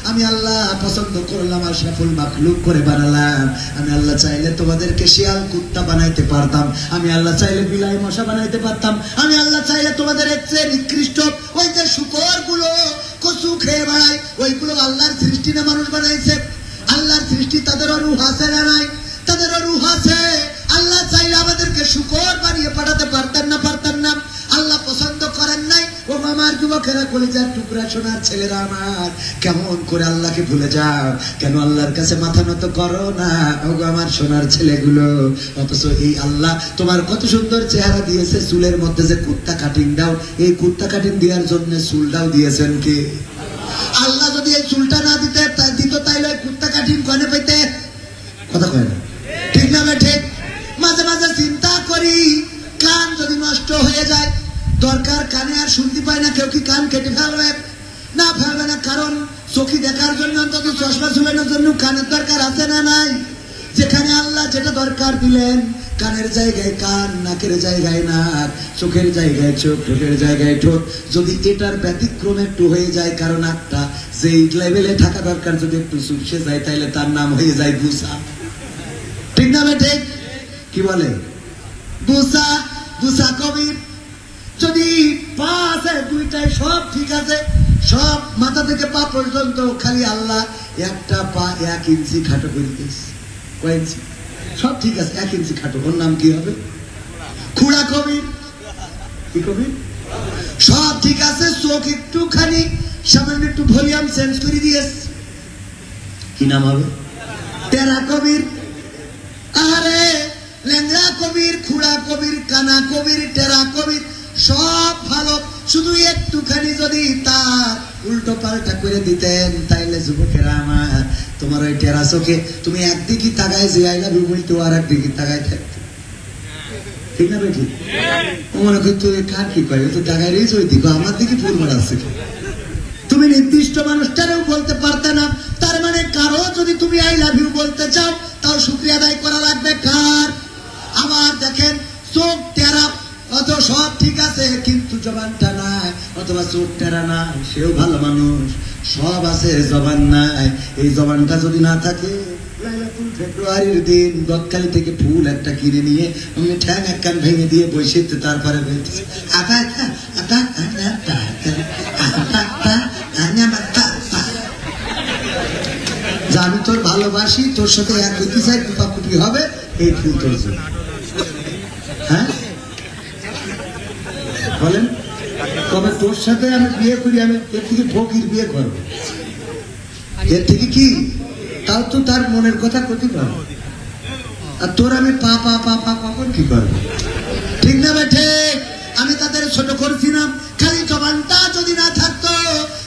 আমি আল্লাহ পছন্দ করলাম, আশরাফুল মাখলুক করে বানালাম। আমি আল্লাহ চাইলে তোমাদেরকে শিয়াল কুত্তা বানাইতে পারতাম, আমি আল্লাহ চাইলে বিলাই মশা বানাইতে পারতাম, আমি আল্লাহ চাইলে তোমাদের এর চেয়ে নিকৃষ্ট ওই যে শুকর গুলো কচু খেয়ে বেড়ায়, ওইগুলো আল্লাহর সৃষ্টি না মানুষ বানাইছে? আল্লাহর সৃষ্টি, তাদেরও রূহ আছে না নাই? তাদেরও রূহ আছে। আল্লাহ চাইলে আমাদেরকে শুকর বানিয়ে পাঠাতে পারতেন না? পারতেন না? আল্লাহ পছন্দ করেন নাই? ও আমার যুবকেরা, কলিজার টুকরা, সোনার ছেলেরা আমার, কেমন করে আল্লাহকে ভুলে যাও? কেন আল্লাহর কাছে মাথা নত করো না? ও আমার সোনার ছেলেগুলো, অথচ এই আল্লাহ তোমার কত সুন্দর চেহারা দিয়েছে, চুলের মধ্যে যে কুত্তা কাটিং দাও, এই কুত্তা কাটিং দেওয়ার জন্য চুলটাও দিয়েছেন কে? আল্লাহ যদি এই চুলটা না দিত তাইলে কুত্তা কাটিং কনে পেতে? কথা কয় না, ঠিক না বেঠে? মাঝে মাঝে চিন্তা করি, কান যদি নষ্ট হয়ে যায়, দরকার কানে আর শুনতে পায় না, কেউ কি কান কেটে ফেলবে? না, ফেলবে না। কারণ চোখে দেখার জন্য অন্তত চশমা ঝুলানোর জন্য কানের দরকার আছে না নাই? যেখানে আল্লাহ যেটা দরকার দিলেন, কানের জায়গায় কান, নাকের জায়গায় নাক, চোখের জায়গায় চোখ, ঠোঁটের জায়গায় ঠোঁট, যদি এটার ব্যতিক্রম একটু হয়ে যায়, কারণ একটা যেই লেভেলে থাকা দরকার যদি একটু চুপসে যায়, তাইলে তার নাম হয়ে যায় বুসা। ঠিক না বেঠে? কি বলে? বুসা, বুসা কবির। যদি পা আছে দুইটাই সব ঠিক আছে, সব মাথা থেকে পা পর্যন্ত, খালি আল্লাহ একটা পা 1 ইঞ্চি খাটো করে দিয়েছে। কয় ইঞ্চি? সব ঠিক আছে, 1 ইঞ্চি খাটো, ওর নাম কি হবে? খুড়া কবির। কি কবির? সব ঠিক আছে, চোখ একটুখানি সামান্য একটু ভলিউম চেঞ্জ করে দিয়েছে। কি নাম হবে? টেরা কবির। আরে ল্যাংড়া কবির, খুড়া কবির, কানা কবির, টেরা কবির সব ভালো, শুধু একটুখানি যদি তার উল্টো পাল্টা করে দিতেন তাইলে যুবকেরা আমার, তোমার ওই টেরা চোখে তুমি একদিকে তাকায় যে আই লাভ ইউ বলতো আর একদিকে তাকায় থাকতো। ঠিক না বেঠি? ও মনে করতো কার কি কয়, তো তাকায় রয়েছে ওই দিকে, আমার দিকে ফুল মারাচ্ছে। তুমি নির্দিষ্ট মানুষটারেও বলতে পারতে না, তার মানে কারো যদি তুমি আই লাভ ইউ বলতে চাও তাও শুকরিয়া আদায় করা লাগবে কার? আবার দেখেন চোখ টেরা, অত সব ঠিক আছে কিন্তু জবানটা নাই, অথবা চোখ টেরা না সেও ভালো মানুষ, সব আছে জবান নাই। এই জবানটা যদি না থাকে, ফেব্রুয়ারির দিন গতকাল থেকে ফুল একটা কিনে নিয়ে আমি ঠ্যাং এক কান ভেঙে দিয়ে বসে তারপরে বলতেছে আমি তোর ভালোবাসি, তোর সাথে এক গতি চাই, কুপাকুপি হবে, এই ফুল তোর জন্য। হ্যাঁ বলেন, তবে তোর সাথে আমি বিয়ে করি, আমি এর থেকে ফকির বিয়ে করবো, এর থেকে কি? তাও তো তার মনের কথা ক্ষতি করবো, আর তোর আমি পা পা পা পা কখন কি করবো? ঠিক না বেঠে? আমি তাদের ছোট করছি না, খালি জবানটা যদি না থাকতো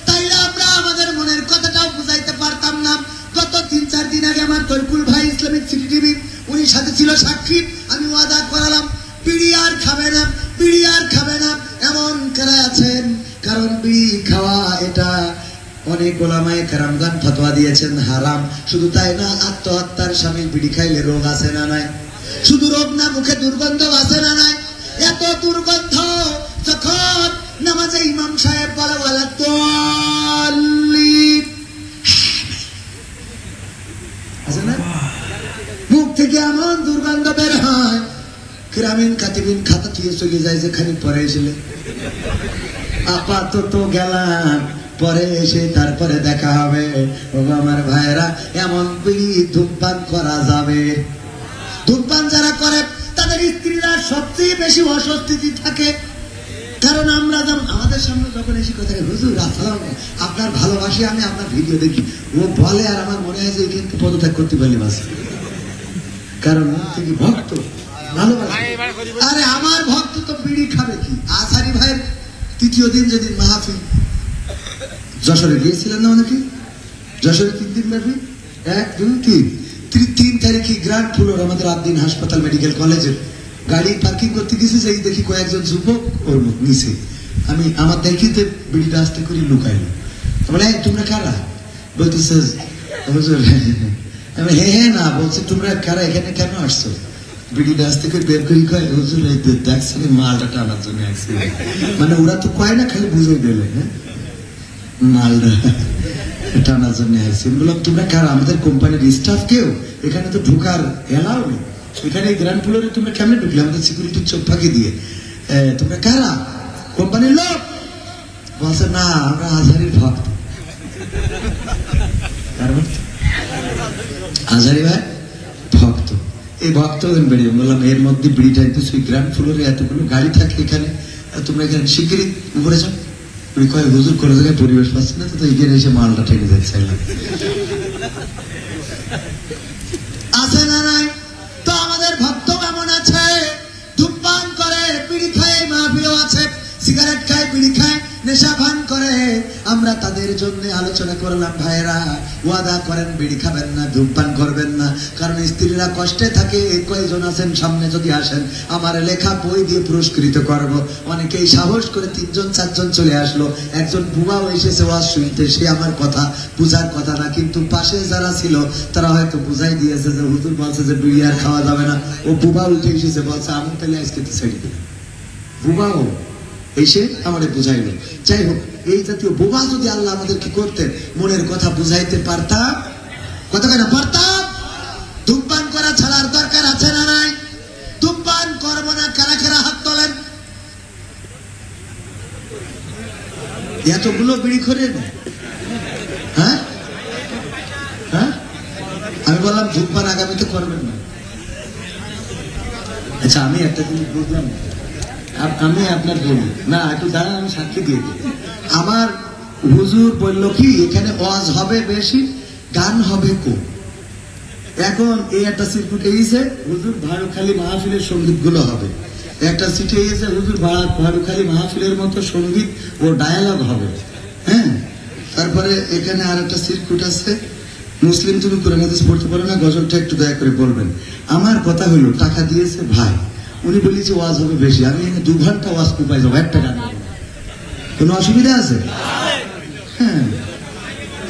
তাইলে আমরা আমাদের মনের কথাটাও বুঝাইতে পারতাম না। গত 3-4 দিন আগে আমার তৈকুল ভাই ইসলামিক সিটি টিভি, উনি সাথে ছিল সাক্ষী, আমি ওয়াদা করালাম বিড়ি আর খাবে না, বিড়ি আর খাবে না। এমন কারা আছেন, কারণ বিড়ি খাওয়া এটা অনেক ওলামায়ে কেরামগণ ফতোয়া দিয়েছেন হারাম। শুধু তাই না, আত্মহত্যার স্বামী বিড়ি খাইলে রোগ আছে না নাই? শুধু রোগ না, মুখে দুর্গন্ধ আছে না নাই? এত দুর্গন্ধ যখন নামাজে ইমাম সাহেব বলে ওয়ালা তাল্লিন আছে না, মুখ থেকে এমন দুর্গন্ধ বের হয়, গ্রামীণ কাতিবিন খাতা দিয়ে চলে যায়, যেখানে পরে এসেলে আপাতত গেলাম, পরে এসে তারপরে দেখা হবে। ও আমার ভাইয়েরা, এমন বিড়ি ধূমপান করা যাবে? ধূমপান যারা করে তাদের স্ত্রীরা সবচেয়ে বেশি অস্বস্তিতে থাকে, কারণ আমরা যেমন আমাদের সামনে যখন এসে কথা, হুজুর আসসালাম, আপনার ভালোবাসি, আমি আপনার ভিডিও দেখি, ও বলে আর আমার মনে হয় যে কিন্তু পদত্যাগ করতে পারি বাস, কারণ তিনি ভক্ত, ভালোবাসে। আরে আমার ভক্ত তো বিড়ি খাবে কি? আসারি ভাইয়ের 3য় দিন যেদিন মাহফিল, যশোরে গিয়েছিলেন না অনেকে? যশোরে 3 দিন ব্যাপী, 1, 2, 3 তারিখে গ্র্যান্ড ফ্লোর আমাদের আদ্দিন হাসপাতাল মেডিকেল কলেজের গাড়ি পার্কিং করতে গেছি, যেই দেখি কয়েকজন যুবক ওর নিচে, আমি আমার দেখিতে বিড়িটা আস্তে করে লুকাইলো। বলে তোমরা কারা? বলতেছে হুজুর। আমি হ্যাঁ না, বলছে তোমরা কারা, এখানে কেন আসছো? বিড়িটা আস্তে করে বের করি, কয় হুজুর এই দেখছেন মালটা টানার জন্য আসছে। মানে ওরা তো কয় না, খালি বুঝে দিলে, হ্যাঁ মালটা টানার জন্য আসছে। বললাম তোমরা কারা? আমাদের কোম্পানির স্টাফ কেউ? এখানে তো ঢোকার এলাও নেই, এখানে গ্র্যান্ড ফ্লোরে তোমরা কেমনে ঢুকলে? আমাদের সিকিউরিটির চোখ ফাঁকি দিয়ে। তোমরা কারা? কোম্পানির লোক? বলছে না, আমরা আজহারির ভক্ত। আজহারি ভাই ভক্ত, এই ভক্ত বেরিয়ে বললাম এর মধ্যে বিড়িটা তুই গ্র্যান্ড ফ্লোরে এতগুলো গাড়ি থাকে, এখানে তোমরা এখানে শিগগিরই উপরে যাও। ওই কয় হুজুর কোনো জায়গায় পরিবেশ পাচ্ছে না, তো এখানে এসে মালটা ঠেকে যাচ্ছে। আছে না নাই? তো আমাদের ভক্ত এমন আছে, ধূমপান করে, বিড়ি খায়, মাহফিলও আছে, সিগারেট খায়, বিড়ি খায়, নেশা ভান করে। আমরা তাদের জন্য আলোচনা করলাম, ভাইয়েরা ওয়াদা করেন বিড়ি খাবেন না, ধূমপান করবেন না, কারণ স্ত্রীরা কষ্টে থাকে। কয়েকজন আছেন সামনে যদি আসেন, আমার লেখা বই দিয়ে পুরস্কৃত করব। অনেকেই সাহস করে 3-4জন চলে আসলো। একজন বুবাও এসেছে ওয়াজ শুনতে, সে আমার কথা বুঝার কথা না, কিন্তু পাশে যারা ছিল তারা হয়তো বুঝাই দিয়েছে যে হুজুর বলছে যে বিড়ি আর খাওয়া যাবে না। ও বুবা উঠে এসেছে, বলছে আমি তাহলে আজকে তো ছেড়ে দিই। বুবাও এসে আমাদের বুঝাইলো। যাই হোক, এই জাতীয় বোবা যদি আল্লাহ আমাদের কি করতেন, মনের কথা বুঝাইতে পারতাম, কথা কেন পারতাম। ধূমপান করা ছাড়ার দরকার আছে না নাই? ধূমপান করবো না, কারা কারা হাত তোলেন? এতগুলো বিড়ি করে হ্যাঁ হ্যাঁ, আমি বললাম ধূমপান আগামীতে করবেন না। আচ্ছা, আমি একটা জিনিস বুঝলাম, আমি আপনার বলি না, একটু দাঁড়া, আমি সাক্ষী দিয়ে দিই। আমার হুজুর বলল কি এখানে ওয়াজ হবে বেশি, গান হবে কম। এখন এই একটা সিট এসে হুজুর ভাড়ুখালী মাহফিলের সঙ্গীত গুলো হবে, একটা সিটে এসে হুজুর ভাড়ুখালী মাহফিলের মতো সঙ্গীত ও ডায়ালগ হবে। হ্যাঁ, তারপরে এখানে আর একটা সিরকুট আছে, মুসলিম তুমি কোরআন হাদিস পড়তে পারো না, গজলটা একটু দয়া করে বলবেন। আমার কথা হলো টাকা দিয়েছে ভাই, উনি বলেছে ওয়াজ হবে বেশি, আমি এখানে 2 ঘন্টা ওয়াজ কুপাই যাবো, একটা গান কোনো অসুবিধা আছে? হ্যাঁ,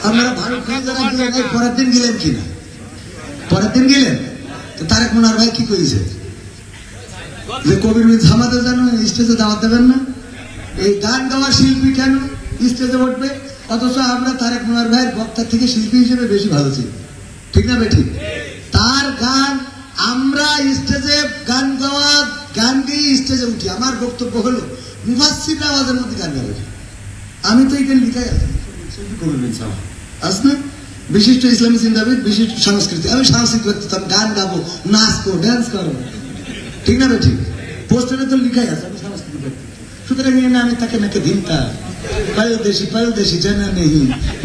আপনারা ভাড়ুখালী যারা গেলেন পরের দিন গেলেন কিনা? পরের দিন গেলেন তো তারেক মনোয়ার ভাই কি করেছে যে কবির মিন জামাতে জানো স্টেজে দাওয়াত দেবেন না, এই গান গাওয়া শিল্পী কেন স্টেজে উঠবে? অথচ আমরা তারেক মনোয়ার ভাইয়ের বক্তা থেকে শিল্পী হিসেবে বেশি ভালো ছিল, ঠিক না বেঠিক? তার গান আমরা স্টেজে গান গাওয়া, গান গেয়ে স্টেজে উঠি। আমার বক্তব্য হলো মুফাসসির আওয়াজের মধ্যে গান গাওয়া। আমি তো এখানে লিখাই আছি কবির মিন জামাত আস না, বিশিষ্ট ইসলামী চিন্তাবিদ, বিশিষ্ট সংস্কৃতি। আমি সাংস্কৃতিক ব্যক্তিত্ব, গান গাবো, নাচবো, ড্যান্স করবো, ঠিক না বেঠিক? পোস্টারে তো লিখাই আছে আমি সাংস্কৃতিক ব্যক্তিত্ব। সুতরাং আমি তাকে নাকি দিনটা পারদেশি জানা নেই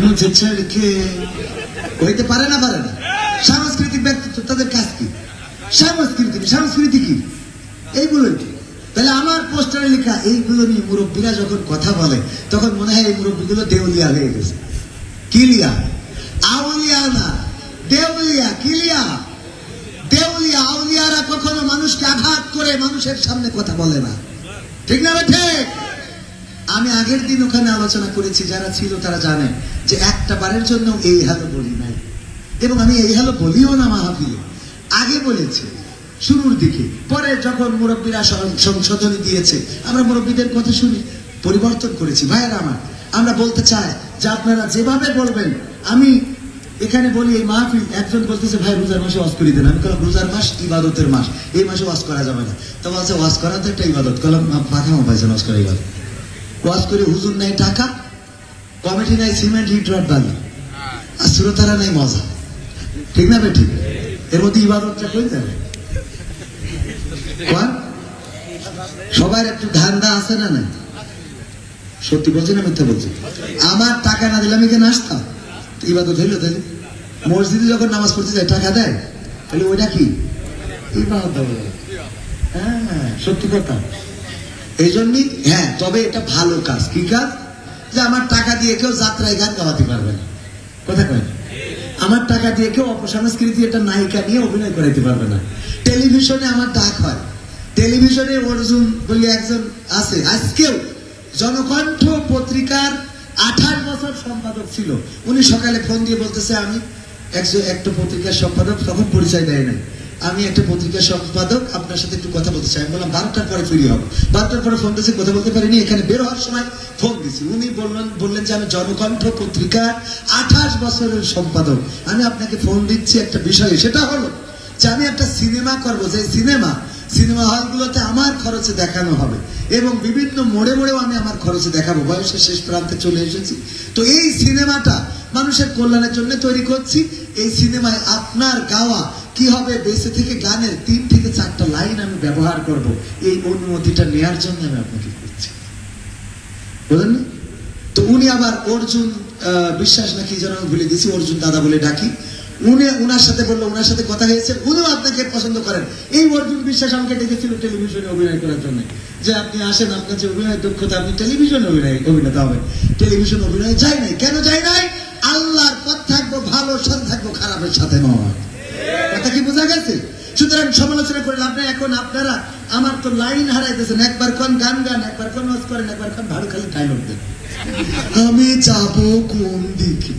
মুঝে ছেড়ে হইতে পারে না, পারে না। সাংস্কৃতিক ব্যক্তিত্ব তাদের কাজ কি? সংস্কৃতি কি? এইগুলো কি? তাহলে আমার পোস্টারে লেখা এইগুলো নিয়ে মুরব্বীরা যখন কথা বলে তখন মনে হয় এই মুরব্বীগুলো দেউলিয়া হয়ে গেছে। কিলিয়া আউলিয়া না, দেউলিয়া। কিলিয়া দেউলিয়া। আউলিয়ারা কখনো মানুষকে আঘাত করে মানুষের সামনে কথা বলে না, ঠিক না ঠিক? আমি আগের দিন ওখানে আলোচনা করেছি, যারা ছিল তারা জানে যে একটা বারের জন্য এই হ্যালো বলি নাই, এবং আমি এই হ্যালো বলিও না মাহফিলে। আগে বলেছি শুরুর দিকে, পরে যখন মুরব্বীরা সংশোধনী দিয়েছে আমরা মুরব্বীদের কথা শুনি, পরিবর্তন করেছি। ভাইয়েরা আমার, আমরা বলতে চাই যে আপনারা যেভাবে বলবেন। আমি এখানে বলি এই মাহফিল, একজন বলতেছে ভাই রোজার মাসে ওয়াজ করে দেন। আমি বললাম রোজার মাস ইবাদতের মাস, এই মাসে ওয়াজ করা যাবে না। তো বলছে ওয়াজ করা তো একটা ইবাদত। বললাম মাথা পাইছেন ওয়াজ করা ইবাদত? ওয়াজ করে হুজুর নাই টাকা, কমিটি নাই সিমেন্ট, ইট রড বালি, আর শ্রোতারা নাই মজা, ঠিক না বেঠিক? এর মধ্যে ইবাদতটা কই যাবে? সবার একটু ধান্দা আছে না নাই? সত্যি বলছি না মিথ্যা বলছি? আমার টাকা না দিলে আমি এখানে আসতাম? ইবাদত হইলো? তাহলে মসজিদে যখন নামাজ পড়তে যায় টাকা দেয়, তাহলে ওইটা কি ইবাদত? হ্যাঁ, সত্যি কথা। এই জন্যই হ্যাঁ, তবে এটা ভালো কাজ। কি কাজ? যে আমার টাকা দিয়ে কেউ যাত্রায় গান গাওয়াতে পারবে না, কথা কয় না। আমার টাকা দিয়ে কেউ অপসংস্কৃতি একটা নায়িকা নিয়ে অভিনয় করাইতে পারবে না। টেলিভিশনে আমার ডাক হয়, টেলিভিশনে অর্জুন বলে একজন আছে, আজকেও জনকণ্ঠ পত্রিকার 28 বছর সম্পাদক ছিল। উনি সকালে ফোন দিয়ে বলতেছে আমি একটা পত্রিকার সম্পাদক, তখন পরিচয় দেয় নাই, আমি একটা পত্রিকার সম্পাদক, আপনার সাথে একটু কথা বলতে চাই। আমি বললাম 12টার পরে ফ্রি হবো। 12টার পরে ফোন দিয়েছি, কথা বলতে পারিনি, এখানে বের হওয়ার সময় ফোন দিয়েছি। উনি বললেন যে আমি জনকণ্ঠ পত্রিকার 28 বছরের সম্পাদক, আমি আপনাকে ফোন দিচ্ছি একটা বিষয়ে। সেটা হলো যে আমি একটা সিনেমা করবো, যে সিনেমা হলগুলোতে আমার খরচে দেখানো হবে, এবং বিভিন্ন মোড়ে মোড়েও আমি আমার খরচে দেখাবো। বয়সের শেষ প্রান্তে চলে এসেছি, তো এই সিনেমাটা মানুষের কল্যাণের জন্য তৈরি করছি। এই সিনেমায় আপনার গাওয়া কি হবে, বেঁচে থেকে গানের 3 থেকে 4টা লাইন আমি ব্যবহার করব, এই অনুমতিটা নেওয়ার জন্য আমি আপনাকে করছি, বুঝলেন? তো উনি আবার অর্জুন বিশ্বাস নাকি যেন ভুলে গেছি, অর্জুন দাদা বলে ডাকি। উনার সাথে বললো, উনার সাথে কথা হয়েছে, উনিও আপনাকে পছন্দ করেন। এই অর্জুন বিশ্বাস আমাকে ডেকেছিল টেলিভিশনে অভিনয় করার জন্য, যে আপনি আসেন, আপনার যে অভিনয় দক্ষতা, আপনি টেলিভিশন অভিনেতা হবেন। টেলিভিশন অভিনয় যাই নাই। কেন যাই নাই? আল্লাহর পথ থাকবো, ভালোর সাথে থাকবো, খারাপের সাথে নয়। কথা কি বোঝা গেছে? সুতরাং সমালোচনা করে লাভ নাই। এখন আপনারা আমার তো লাইন হারাইতেছেন, একবার কোন গান গান, একবার কোন ওয়াজ করেন, একবার কোন ভাড়ুখালী ডায়লগ দেন। আমি যাবো কোন দিকে,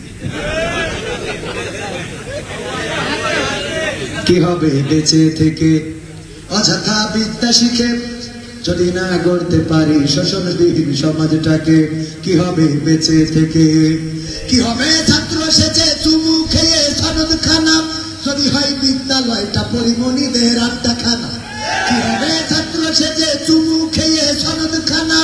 কি হবে বেঁচে থেকে, অযথা বিদ্যা শিখে যদি না গড়তে পারি শোষণবিহীন সমাজটাকে, কি হবে বেঁচে থেকে? কি হবে ছাত্র সেজে চুমু খেয়ে সনদ খানা, যদি হয় বিদ্যালয়টা পরিমণিদের আড্ডাখানা। কি হবে ছাত্র সেজে চুমু খেয়ে সনদ খানা,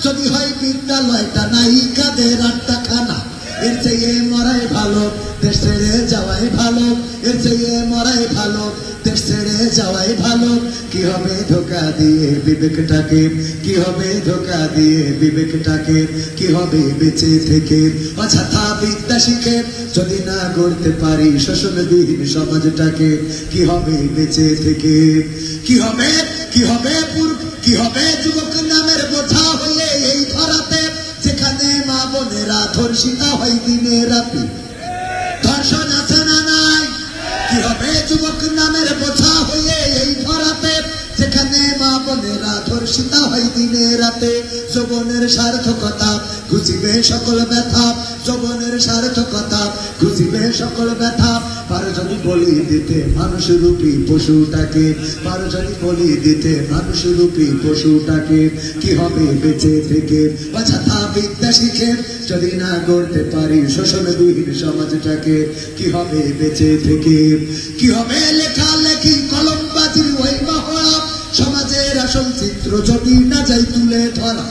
যদি হয় বিদ্যালয়টা নায়িকাদের আড্ডাখানা। এর চেয়ে মরাই ভালো, দেশ ছেড়ে যাওয়াই ভালো, এর চেয়ে মরাই ভালো, দেশ ছেড়ে যাওয়াই ভালো। কি হবে ধোকা দিয়ে বিবেকটাকে, কি হবে ধোকা দিয়ে বিবেকটাকে, কি হবে বেঁচে থেকে অযথা বিদ্যা শিখে যদি না গড়তে পারি শোষণবিহীন সমাজটাকে, কি হবে বেঁচে থেকে, কি হবে, কি হবে কি হবে যুবক নামের বোঝা হয়ে এই ধরাতে, যেখানে মা বোনেরা ধর্ষিতা হয় দিনে রাতে। ধর্ষণ আছে না নাই? কি হবে যুবক নামের বোঝা হয়ে এই ধরাতে, যেখানে মা বোনেরা ধর্ষিতা হয় দিনে রাতে। যৌবনের সার্থকতা খুঁজিবে সকল ব্যথা, যৌবনের সার্থকতা খুঁজিবে সকল ব্যথা। পারো যদি বলি দিতে মানুষ রূপী পশুটাকে, পারো যদি বলি দিতে মানুষ রূপী পশুটাকে, কি হবে বেঁচে থেকে অযথা বিদ্যা শিখে যদি না গড়তে পারি শোষণবিহীন সমাজটাকে, কি হবে বেঁচে থেকে, কি হবে লেখালেখি কলমবাজির ওই মহড়া, সমাজের আসল চিত্র যদি না যাই তুলে ধরা।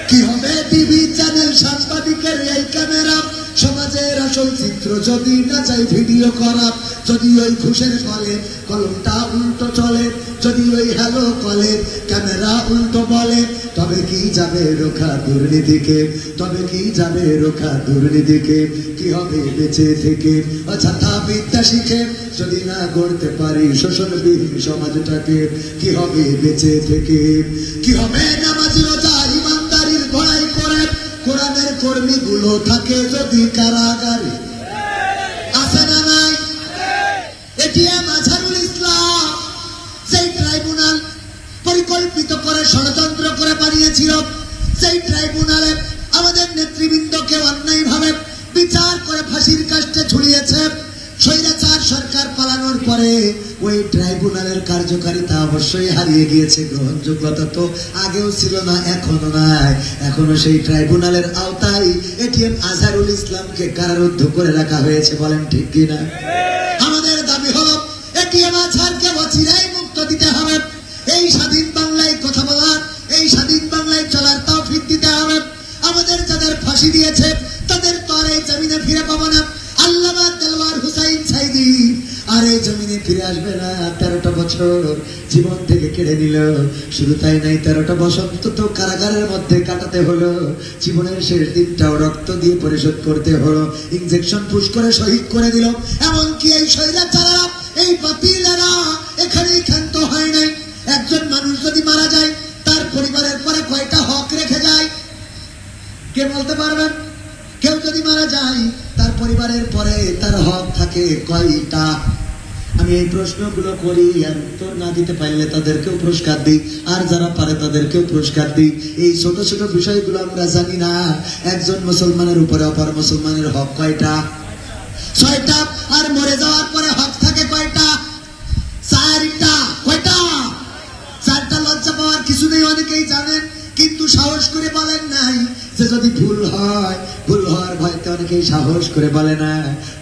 কি হবে টিভি চ্যানেল সাংবাদিকের এই ক্যামেরা, সমাজের আসল চিত্র যদি না চাই ভিডিও করা। যদি ওই ঘুষের ফলে কলমটা উল্টো চলে, যদি ওই হ্যালো কলে ক্যামেরা উল্টো বলে, তবে কি যাবে রোখা দুর্নীতিকে, তবে কি যাবে রোখা দুর্নীতিকে, কি হবে বেঁচে থেকে অযথা বিদ্যা শিখে যদি না গড়তে পারি শোষণবিহীন সমাজটাকে, কি হবে বেঁচে থেকে, কি হবে নামাজ রোজা ইমানদারির বড়াই করে কোরআনের কর্মীগুলো থাকে যদি কারাগারে। আছে না নাই? এটিএম আজহারুল ইসলাম সেই ট্রাইব্যুনাল পরিকল্পিত করে ষড়যন্ত্র করে বানিয়েছিল, সেই ট্রাইব্যুনালে আমাদের নেতৃবৃন্দকে অন্যায়ভাবে বিচার করে ফাঁসির কাস্টে ঝুলিয়েছে। স্বৈরাচার সরকার পালানোর পরে ওই ট্রাইব্যুনালের কার্যকারিতা অবশ্যই হারিয়ে গিয়েছে, গ্রহণযোগ্যতা তো আগেও ছিল না, এখনো নাই। এখনো সেই ট্রাইব্যুনালের আওতায় এটিএম আজহারুল ইসলামকে কারারুদ্ধ করে রাখা হয়েছে, বলেন ঠিক কিনা? আমাদের দাবি হলো এটিএম আজহারকে অচিরেই মুক্ত দিতে হবে। এই স্বাধীন বাংলায় কথা বলার, এই স্বাধীন বাংলায় চলার তৌফিক দিতে হবে। আমাদের যাদের ফাঁসি দিয়েছে তাদের তো আর এই জমিনে ফিরে পাবো না। আল্লামা দেলওয়ার হুসাইন সাইদি আর এই জমিনে ফিরে আসবে না। 13টা বছর জীবন থেকে কেড়ে নিল। শুধু তাই নাই, 13টা বসন্ত তো কারাগারের মধ্যে কাটাতে হলো। জীবনের শেষ দিনটাও রক্ত দিয়ে পরিশোধ করতে হলো। ইনজেকশন পুশ করে শহীদ করে দিল। এমনকি এই স্বৈরাচাররা, এই বাতিলেরা এখানেই ক্ষান্ত হয় নাই। একজন মানুষ যদি মারা যায় তার পরিবারের পরে কয়টা হক রেখে যায় কে বলতে পারবেন? কেউ যদি মারা যায় তার পরিবারের পরে তার হক থাকে কয়টা? আমি এই প্রশ্নগুলো করি, আর উত্তর না দিতে পারলে তাদেরকেও পুরস্কার দিই, আর যারা পারে তাদেরকেও পুরস্কার দিই। এই ছোট ছোট বিষয়গুলো আমরা জানি না। একজন মুসলমানের উপরে অপর মুসলমানের হক কয়টা? 6টা। আর মরে যাওয়ার পরে হক থাকে কয়টা? 4টা। কয়টা? 4টা। লজ্জা পাওয়ার কিছু নেই, অনেকেই জানেন কিন্তু সাহস করে বলেন নাই। যে যদি ভুল হয়, ভুল হওয়ার ভয়তে অনেকেই সাহস করে বলে না।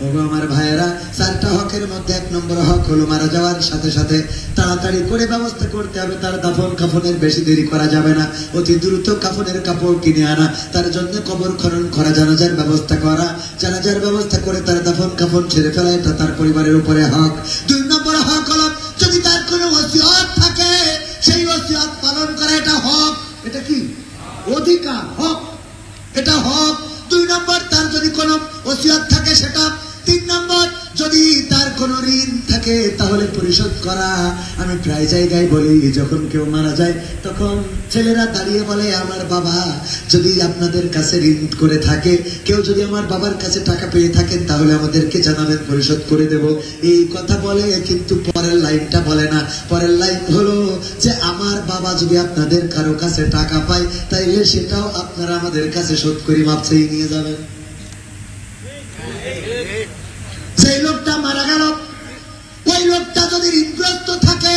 ওগো আমার ভাইয়েরা, 4টা হকের মধ্যে 1 নম্বর হক হলো মারা যাওয়ার সাথে সাথে তাড়াতাড়ি করে ব্যবস্থা করতে হবে। তার দাফন কাফনের বেশি দেরি করা যাবে না। অতি দ্রুত কাফনের কাপড় কিনে আনা, তার জন্য কবর খনন করা, জানাজার ব্যবস্থা করা, জানাজার ব্যবস্থা করে তার দাফন কাফন ছেড়ে ফেলা, এটা তার পরিবারের উপরে হক। 2 নম্বর হক হলো যদি তার কোনো ওসিয়ত থাকে সেই ওসিয়ত পালন করা, এটা হক। এটা কি? অধিকার, হক, এটা হক। 2 নম্বর তার যদি কোনো ওসিয়ত থাকে সেটা। 3 নম্বর যদি তার কোনো ঋণ থাকে তাহলে পরিশোধ করা। আমি প্রায় জায়গায় বলি, যখন কেউ মারা যায় তখন ছেলেরা দাঁড়িয়ে বলে, আমার বাবা যদি আপনাদের কাছে ঋণ করে থাকে, কেউ যদি আমার বাবার কাছে টাকা পেয়ে থাকেন তাহলে আমাদেরকে জানাবেন, পরিশোধ করে দেব। এই কথা বলে, কিন্তু পরের লাইনটা বলে না। পরের লাইন হলো যে আমার বাবা যদি আপনাদের কারো কাছে টাকা পায় তাইলে সেটাও আপনারা আমাদের কাছে শোধ করে মাপ চেয়ে নিয়ে যাবেন। সেই লোকটা মারা গেল, ওই লোকটা যদি ঋণগ্রস্ত থাকে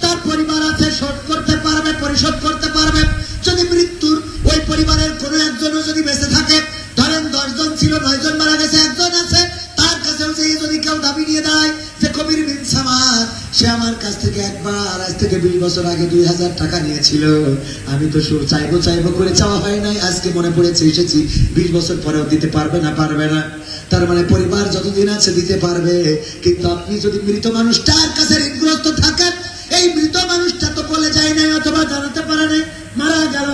তার পরিবার আছে, শোধ করতে পারবে, পরিশোধ করতে পারবে। যদি মৃত্যুর ওই পরিবারের কোনো একজনও যদি বেঁচে থাকে, ধরেন 10 জন ছিল, 9 জন মারা গেছে, 1 জন আছে, তার কাছেও যদি কেউ দাবি নিয়ে দেয় যে কবির বিন সামাদ সে আমার কাছ থেকে একবার আজ থেকে 20 বছর আগে 2000 টাকা নিয়েছিল। আমি তো চাইবো করে চাওয়া হয় নাই, আজকে মনে পড়েছে এসেছি। 20 বছর পরেও দিতে পারবে না, পারবে না। তার মানে পরিবার যতদিন আছে দিতে পারবে, কিন্তু আপনি যদি মৃত মানুষটার কাছে ঋণগ্রস্ত থাকেন, এই মৃত মানুষটা তো বলে যায় নাই অথবা জানাতে পারে নাই, মারা গেল,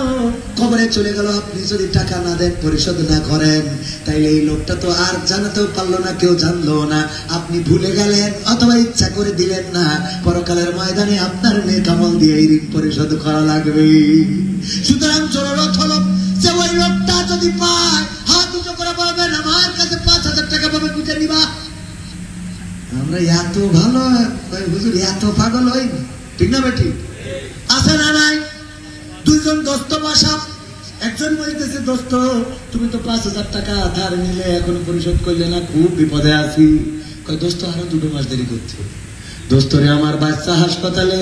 কবরে চলে গেল, আপনি যদি টাকা না দেন, পরিশোধ না করেন, তাইলে এই লোকটা তো আর জানাতেও পারলো না, কেউ জানলো না, আপনি ভুলে গেলেন অথবা ইচ্ছা করে দিলেন না। পরকালের ময়দানে আপনার নেক আমল দিয়ে এই ঋণ পরিশোধ করা লাগবে। সুতরাং জরুরত হলো যে ওই লোকটা যদি পায়, হাত উঁচু করে বলবেন আমার কাছে 5000 টাকা পাবে, বুঝে নিবা। আমরা এত ভালো হুজুর, এত পাগল হই, ঠিক না বেটি? আছে না নাই? দুইজন দোস্ত বাসা, একজন বলতেছে দোস্ত তুমি তো 5000 টাকা ধার নিলে এখনো পরিশোধ করলে না, খুব বিপদে আছি। কয় দোস্ত আরো 2 মাস দেরি করতে। দোস্তরে আমার বাচ্চা হাসপাতালে,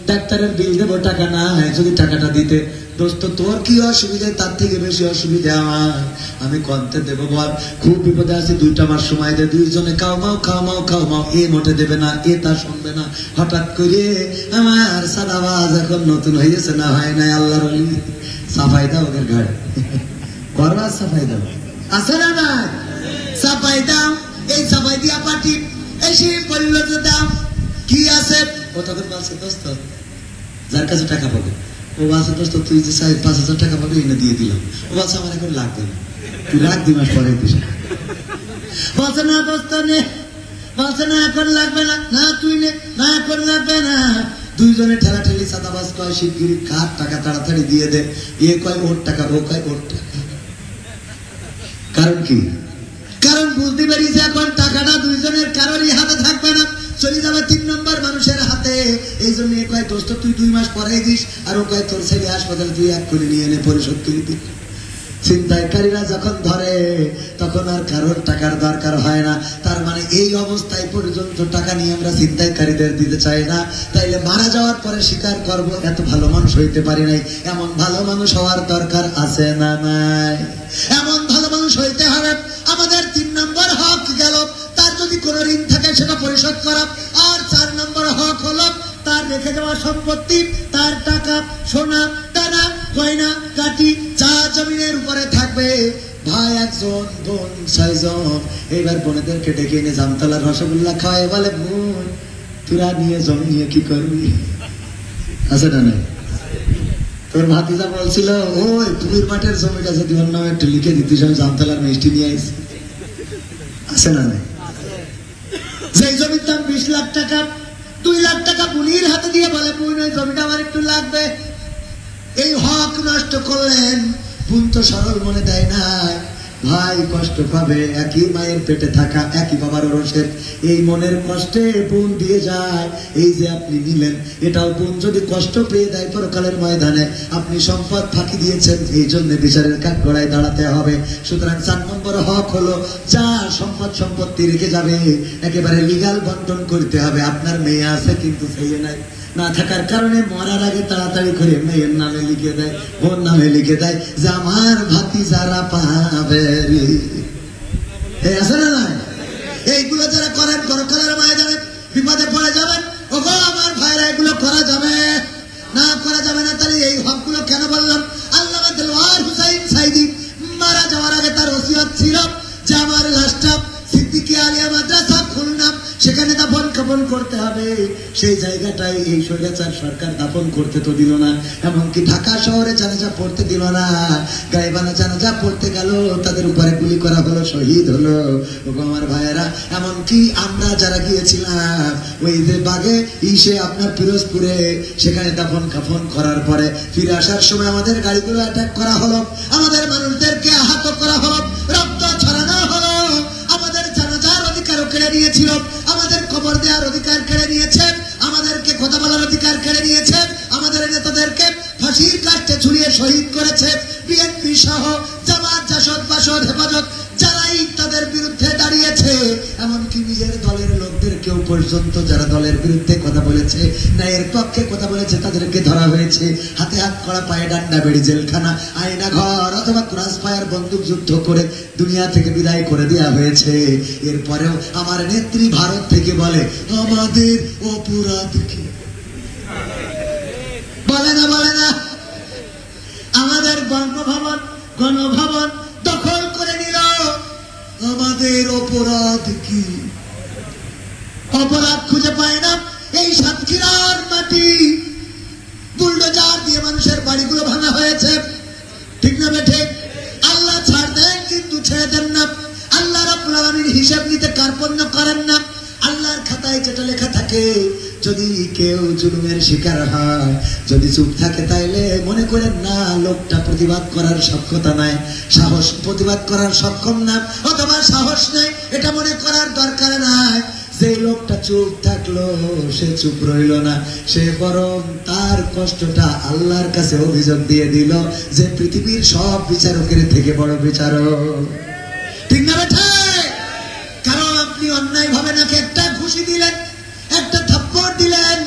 ডাক্তারের বিল দেবো, টাকা না যদি টাকাটা দিতে। দোস্ত তোর কি অসুবিধা, তার থেকে বেশি অসুবিধা আমার, আমি কন্তে দেবো বল, খুব বিপদে আছি, 2 মাস সময় দে। দুইজনে খাও মাও, এ মোটে দেবে না, এ তা শুনবে না। হঠাৎ করে আমার সাদাবাজ এখন নতুন হয়ে গেছে, না হয় নাই, আল্লাহর ওলি, সাফাই দাও ওদের ঘাড়ে, করবা সাফাই দাও, আছে না না? সাফাই দাও, এই সাফাই দিয়া পাটি এসে বলল যে দাও কি আছে। ও তখন বলছে দোস্ত যার কাছে টাকা পাবে, ও বলছে দোস্ত তুই যে 5000 টাকা পাবে এনে দিয়ে দিলাম। ও বলছে আমার এখন লাগবে না, তুই রাখ 2 মাস পরে দিস। বলছে না দোস্ত নে, বলছে না এখন লাগবে না, না তুই নে, না এখন লাগবে না। দুইজনে ঠেলাঠেলি, সাদাবাজ কয় শিগগিরি কার টাকা তাড়াতাড়ি দিয়ে দে, এ কয় ওর টাকা, ও কয় ওর টাকা। কারণ কি? কারণ বুঝতে পেরেছে এখন টাকাটা দুইজনের কারোরই হাতে থাকবে না, চলে যাবে 3 নম্বর মানুষের হাতে। এই জন্য এ কয় দোস্ত তুই 2 মাস পরে দিস, আর ও কয় তোর ছেলে হাসপাতালে তুই এক করে নিয়ে এনে পরিশোধ করে দিস। ছিনতাইকারীরা যখন ধরে তখন আর কারোর টাকার দরকার হয় না। তার মানে এই অবস্থায় পর্যন্ত টাকা নিয়ে আমরা ছিনতাইকারীদের দিতে চাই না। তাইলে মারা যাওয়ার পরে স্বীকার করব এত ভালো মানুষ হইতে পারি নাই, এমন ভালো মানুষ হওয়ার দরকার আছে না নাই? এমন ভালো মানুষ হইতে হবে। আমাদের 3 নম্বর হক গেল, তার যদি কোনো ঋণ থাকে সেটা পরিশোধ করা। আর 4 নম্বর হক হলো তার রেখে যাওয়া সম্পত্তি, তার টাকা, সোনা, দানা, গয়না, কাটি যা জমিনের উপরে থাকবে। ভাই 1 জন, বোন 6 জন। এইবার বোনেদেরকে ডেকে এনে জামতলার রসগোল্লা খাওয়ায়, বলে বোন তোরা নিয়ে জমি নিয়ে কি করবি? আছে না নাই? তোর ভাতিজা বলছিল ওই পুরীর মাঠের জমিটা যদি ওর নামে একটু লিখে দিতিস, আমি জামতলার মিষ্টি নিয়ে আইছি। আছে না নাই? যেই জমির দাম 20 লাখ টাকা, 2 লাখ টাকা বুনির হাতে দিয়ে বলে বোন ওই জমিটা আমার একটু লাগবে। এই হক নষ্ট করলেন। বোন তো সরল মনে দেয় নাই, ভাই কষ্ট পাবে, একই মায়ের পেটে থাকা, একই বাবার ওরসের, এই মনের কষ্টে বোন দিয়ে যায়। এই যে আপনি নিলেন, এটাও বোন যদি কষ্ট পেয়ে দেয় পরকালের ময়দানে, আপনি সম্পদ ফাঁকি দিয়েছেন, এই জন্য বিচারের কাঠগড়ায় দাঁড়াতে হবে। সুতরাং 4 নম্বর হক হলো যা সম্পত্তি রেখে যাবে একেবারে লিগাল বন্টন করতে হবে। আপনার মেয়ে আছে কিন্তু ছেলে নাই, না থাকার কারণে মরার আগে তাড়াতাড়ি করে মেয়ের নামে লিখে দেয়, বোন নামে লিখে দেয় যে আমার ভাতিজারা পাবে রে। আছে না নাই? এইগুলো যারা করেন পরকালের ময়দানে বিপদে পড়ে যাবেন। ওগো আমার ভাইরা, এগুলো করা যাবে না, করা যাবে না। তাহলে এই হকগুলো কেন বললাম? আল্লামা দেলওয়ার হুসাইন সাইদি মারা যাওয়ার আগে তার ওসিয়ত ছিল যে আমার লাশটা সিদ্দিকী আলিয়া মাদ্রাসা খুলনা, সেখানে দাফন কাফন করতে হবে। সেই জায়গাটাই এই স্বৈরাচার সরকার দাফন করতে তো দিল না, এমনকি ঢাকা শহরে জানাজা পড়তে দিল না। গায়েবানা জানাজা পড়তে গেল, তাদের উপরে গুলি করা হলো, শহীদ হলো। আমার ভাইয়েরা, এমনকি আমরা যারা গিয়েছিলাম ওই যে বাগে ইসে আপনার পিরোজপুরে, সেখানে দাফন কাফন করার পরে ফিরে আসার সময় আমাদের গাড়িগুলো অ্যাটাক করা হলো, আমাদের মানুষদেরকে আহত করা হলো, রক্ত ছড়ানো হলো। আমাদের জানাজার অধিকারও কেড়ে নিয়েছিল, আমাদের খবর দেওয়ার অধিকার কেড়ে নিয়েছে, আমাদেরকে কথা বলার অধিকার কেড়ে নিয়েছে, আমাদের নেতাদেরকে ফাঁসির কাস্টে ঝুলিয়ে শহীদ করেছে। বিএনপি সহ জামাত, জাসদ, বাসদ, হেফাজত যারাই তাদের বিরুদ্ধে দাঁড়িয়েছে, এমনকি নিজের দলের লোকদের কেউ পর্যন্ত যারা দলের বিরুদ্ধে কথা বলেছে, ন্যায়ের পক্ষে কথা বলেছে, তাদেরকে ধরা হয়েছে। হাতে হাত করা, পায়ে ডান্ডা বেড়ি, জেলখানা, আয়না ঘর অথবা ক্রস ফায়ার বন্দুক যুদ্ধ করে দুনিয়া থেকে বিদায় করে দেওয়া হয়েছে। এরপরেও আমার নেত্রী ভারত থেকে বলে আমাদের অপরাধ কি? বলে না আমাদের গণভবন দখল করে নিল। আমাদের অপরাধ কি? অপরাধ খুঁজে পায় না। এই সাতক্ষীরার মাটি বুলডোজার দিয়ে মানুষের বাড়িগুলো ভাঙা হয়েছে, ঠিক না বেঠে? আল্লাহ ছাড় দেন কিন্তু ছেড়ে দেন না। আল্লাহ রাব্বুল আলামিন হিসাব নিতে কার্পণ্য করেন না। আল্লাহর খাতায় যেটা লেখা থাকে, যদি কেউ জুলুমের শিকার হয়, যদি চুপ থাকে, তাইলে মনে করেন না লোকটা প্রতিবাদ করার সক্ষমতা নাই, প্রতিবাদ করার সক্ষম না, অথবা সাহস নাই, এটা মনে করার দরকার নাই। যে লোকটা চুপ থাকলো, সে চুপ রইল না, সে বরং তার কষ্টটা আল্লাহর কাছে অভিযোগ দিয়ে দিল যে পৃথিবীর সব বিচারকের থেকে বড় বিচারক, ঠিক না বেঠা? কারণ আপনি অন্যায় ভাবে নাকি একটা ঘুষি দিলেন, একটা থাপ্পড় দিলেন,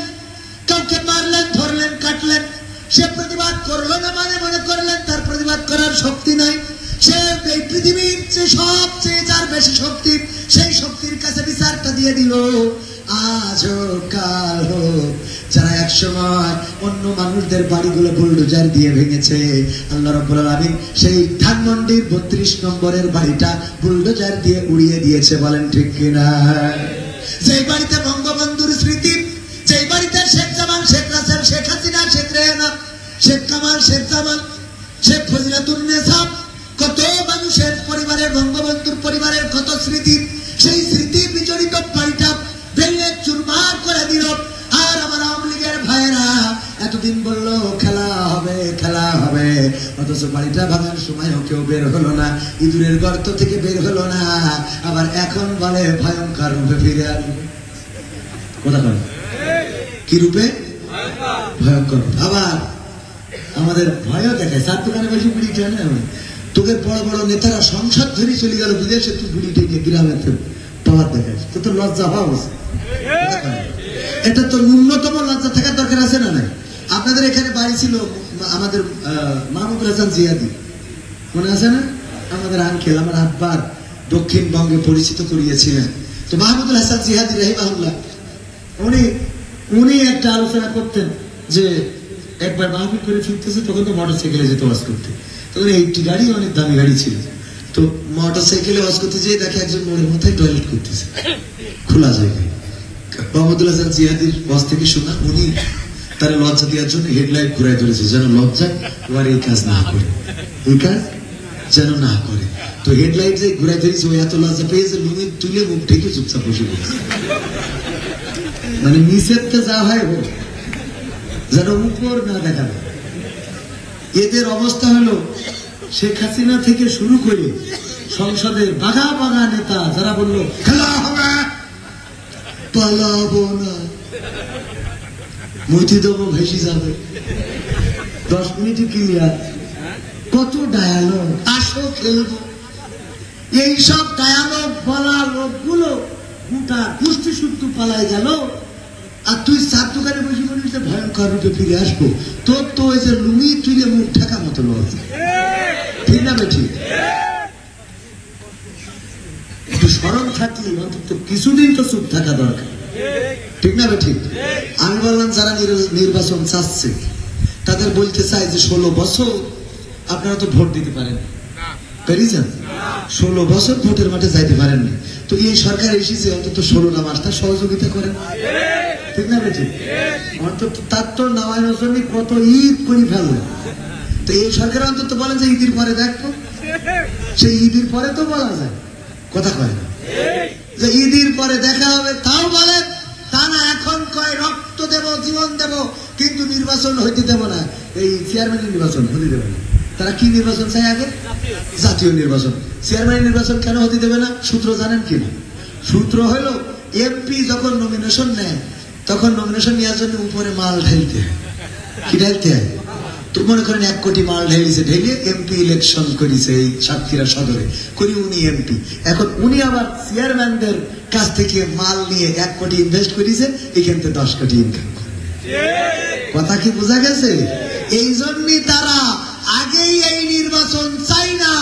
কাউকে মারলেন, ধরলেন, কাটলেন, সে প্রতিবাদ করলো না, মানে মনে করলেন তার প্রতিবাদ করার শক্তি নাই। সে এই পৃথিবীর যে সবচেয়ে যার বেশি শক্তি, সেই শক্তির কাছে বিচারটা দিয়ে দিল। আজ হোক কাল হোক, যারা একসময় অন্য মানুষদের বাড়িগুলো বুলডোজার দিয়ে ভেঙেছে, আল্লাহ রাব্বুল আলামিন সেই ধানমন্ডির 32 নম্বরের বাড়িটা বুলডোজার দিয়ে উড়িয়ে দিয়েছে, বলেন ঠিক কিনা? যেই বাড়িতে বঙ্গবন্ধুর স্মৃতি, যেই বাড়িতে শেখ জামাল, শেখ রাসেল, শেখ হাসিনা, শেখ রেহানা, শেখ কামাল, শেখ জামাল, শেখ ফজিলাতুন্নেসা, কত মানুষের পরিবারের, বঙ্গবন্ধুর পরিবারের কত স্মৃতি, সেই স্মৃতি বিজড়িত বাড়িটা ভেঙে চুরমার করে দিল। আর আমার আওয়ামী লীগের ভাইয়েরা এতদিন বললো খেলা হবে, খেলা হবে, অথচ বাড়িটা ভাঙার সময় কেউ বের হলো না, ইঁদুরের গর্ত থেকে বের হলো না, আবার এখন বলে ভয়ঙ্কর রূপে ফিরে আসবে। কথা বলে কি রূপে? ভয়ঙ্কর। আবার আমাদের ভয়ও দেখায়, সাত দোকানে বেশি বুড়ি টানে। তোকে বড় বড় নেতারা সংসদ ধরে চলে গেল বিদেশে, তুই বুড়ি টেনে গ্রামে পাওয়ার দেখাস, তো লজ্জা হওয়া উচিত। এটা তো ন্যূনতম লজ্জা থাকার দরকার আছে না? নাই? আপনাদের এখানে বাড়ি ছিল আমাদের মাহমুদুল হাসান জিয়াদি, মনে আছে না? আমাদের আঙ্কেল, আমার আব্বার দক্ষিণবঙ্গে পরিচিত করিয়েছিলেন। তো মাহমুদুল হাসান জিয়াদি রাহিমাহুল্লাহ, উনি একটা আলোচনা করতেন যে একবার মাহফিল করে ফিরতেছে, তখন তো মোটর সাইকেলে যেত ওয়াজ করতে, তখন 80 গাড়ি, অনেক দামি গাড়ি ছিল। তো মোটর সাইকেলে ওয়াজ করতে যেয়ে দেখে একজন মোড়ের মাথায় টয়লেট করতেছে খোলা জায়গায়। মাহমুদুল হাসান জিহাদির ওয়াজ থেকে শোনা, উনি তার লজ্জা দেওয়ার জন্য হেডলাইট ঘুরাই ধরেছে, যেন লজ্জায় ওর এই কাজ না করে, এই কাজ যেন না করে। তো হেডলাইট যে ঘুরাই ধরেছে, ও এত লজ্জা পেয়েছে, লুঙ্গি তুলে মুখ ঢেকে চুপচাপ বসে পড়েছে। মানে নিষেধতে যা হয় হোক, যেন উপর না দেখা যায়। এদের অবস্থা হলো শেখ হাসিনা থেকে শুরু করে সংসদের বাঘা বাঘা নেতা যারা বললো খেলা হবে, পালাবো না, মতি দেবো ভেসে যাবে, 10 মিনিটে ক্লিয়ার, কত ডায়ালগ, আসো খেলবো, এইসব ডায়ালগ বলা লোকগুলো গোটা গোষ্ঠী শুদ্ধ পালায় গেল। আর তুই চার দোকানে বসে বলিস যে ভয়ঙ্কর রূপে ফিরে আসবো, তোর তো ওই যে লুঙ্গি তুলে মুখ ঢাকা মতো লজ্জা, ঠিক না বেঠি? একটু স্মরণ থাকলে অন্তত কিছুদিন তো চুপ থাকা দরকার, ঠিক না বেঠি? আমি বললাম যারা নির্বাচন চাচ্ছে তাদের বলতে চাই যে 16 বছর আপনারা তো ভোট দিতে পারেন, পেরেছেন? 16 বছর ভোটের মাঠে যাইতে পারেননি, তো এই সরকার এসেছে, অন্তত 16টা মাস তার সহযোগিতা করেন, ঠিক না বেঠি? অন্তত তার তো নামানোর জন্য কত ঈদ করে ফেলবে। তো এই সরকার অন্তত বলেন যে ঈদের পরে দেখবো, সেই ঈদের পরে তো বলা যায়, কথা কয় না যে ঈদের পরে দেখা হবে, তাও বলেন, তা না এখন কয় রক্ত দেব, জীবন দেব, কিন্তু নির্বাচন হইতে দেব না, এই চেয়ারম্যানের নির্বাচন হতে দেবে না। তারা কি নির্বাচন চাই? আগে জাতীয় নির্বাচন। চেয়ারম্যানের নির্বাচন কেন হতে দেবে না? সূত্র জানেন কিনা? সূত্র হলো এমপি যখন নমিনেশন নেয়, তখন নমিনেশন নেওয়ার জন্য উপরে মাল ঢেলতে হয়। কি ঢেলতে হয়? তো মনে করেন 1 কোটি মাল ঢেলিছে, ঢেলে এমপি ইলেকশন করেছে এই সাতক্ষীরা সদরে, করি উনি এমপি। এখন উনি আবার চেয়ারম্যানদের কাছ থেকে মাল নিয়ে 1 কোটি ইনভেস্ট করেছে, এখান থেকে 10 কোটি ইনকাম করে। কথা কি বোঝা গেছে? এই জন্যই তারা আগেই এই নির্বাচন চাই না।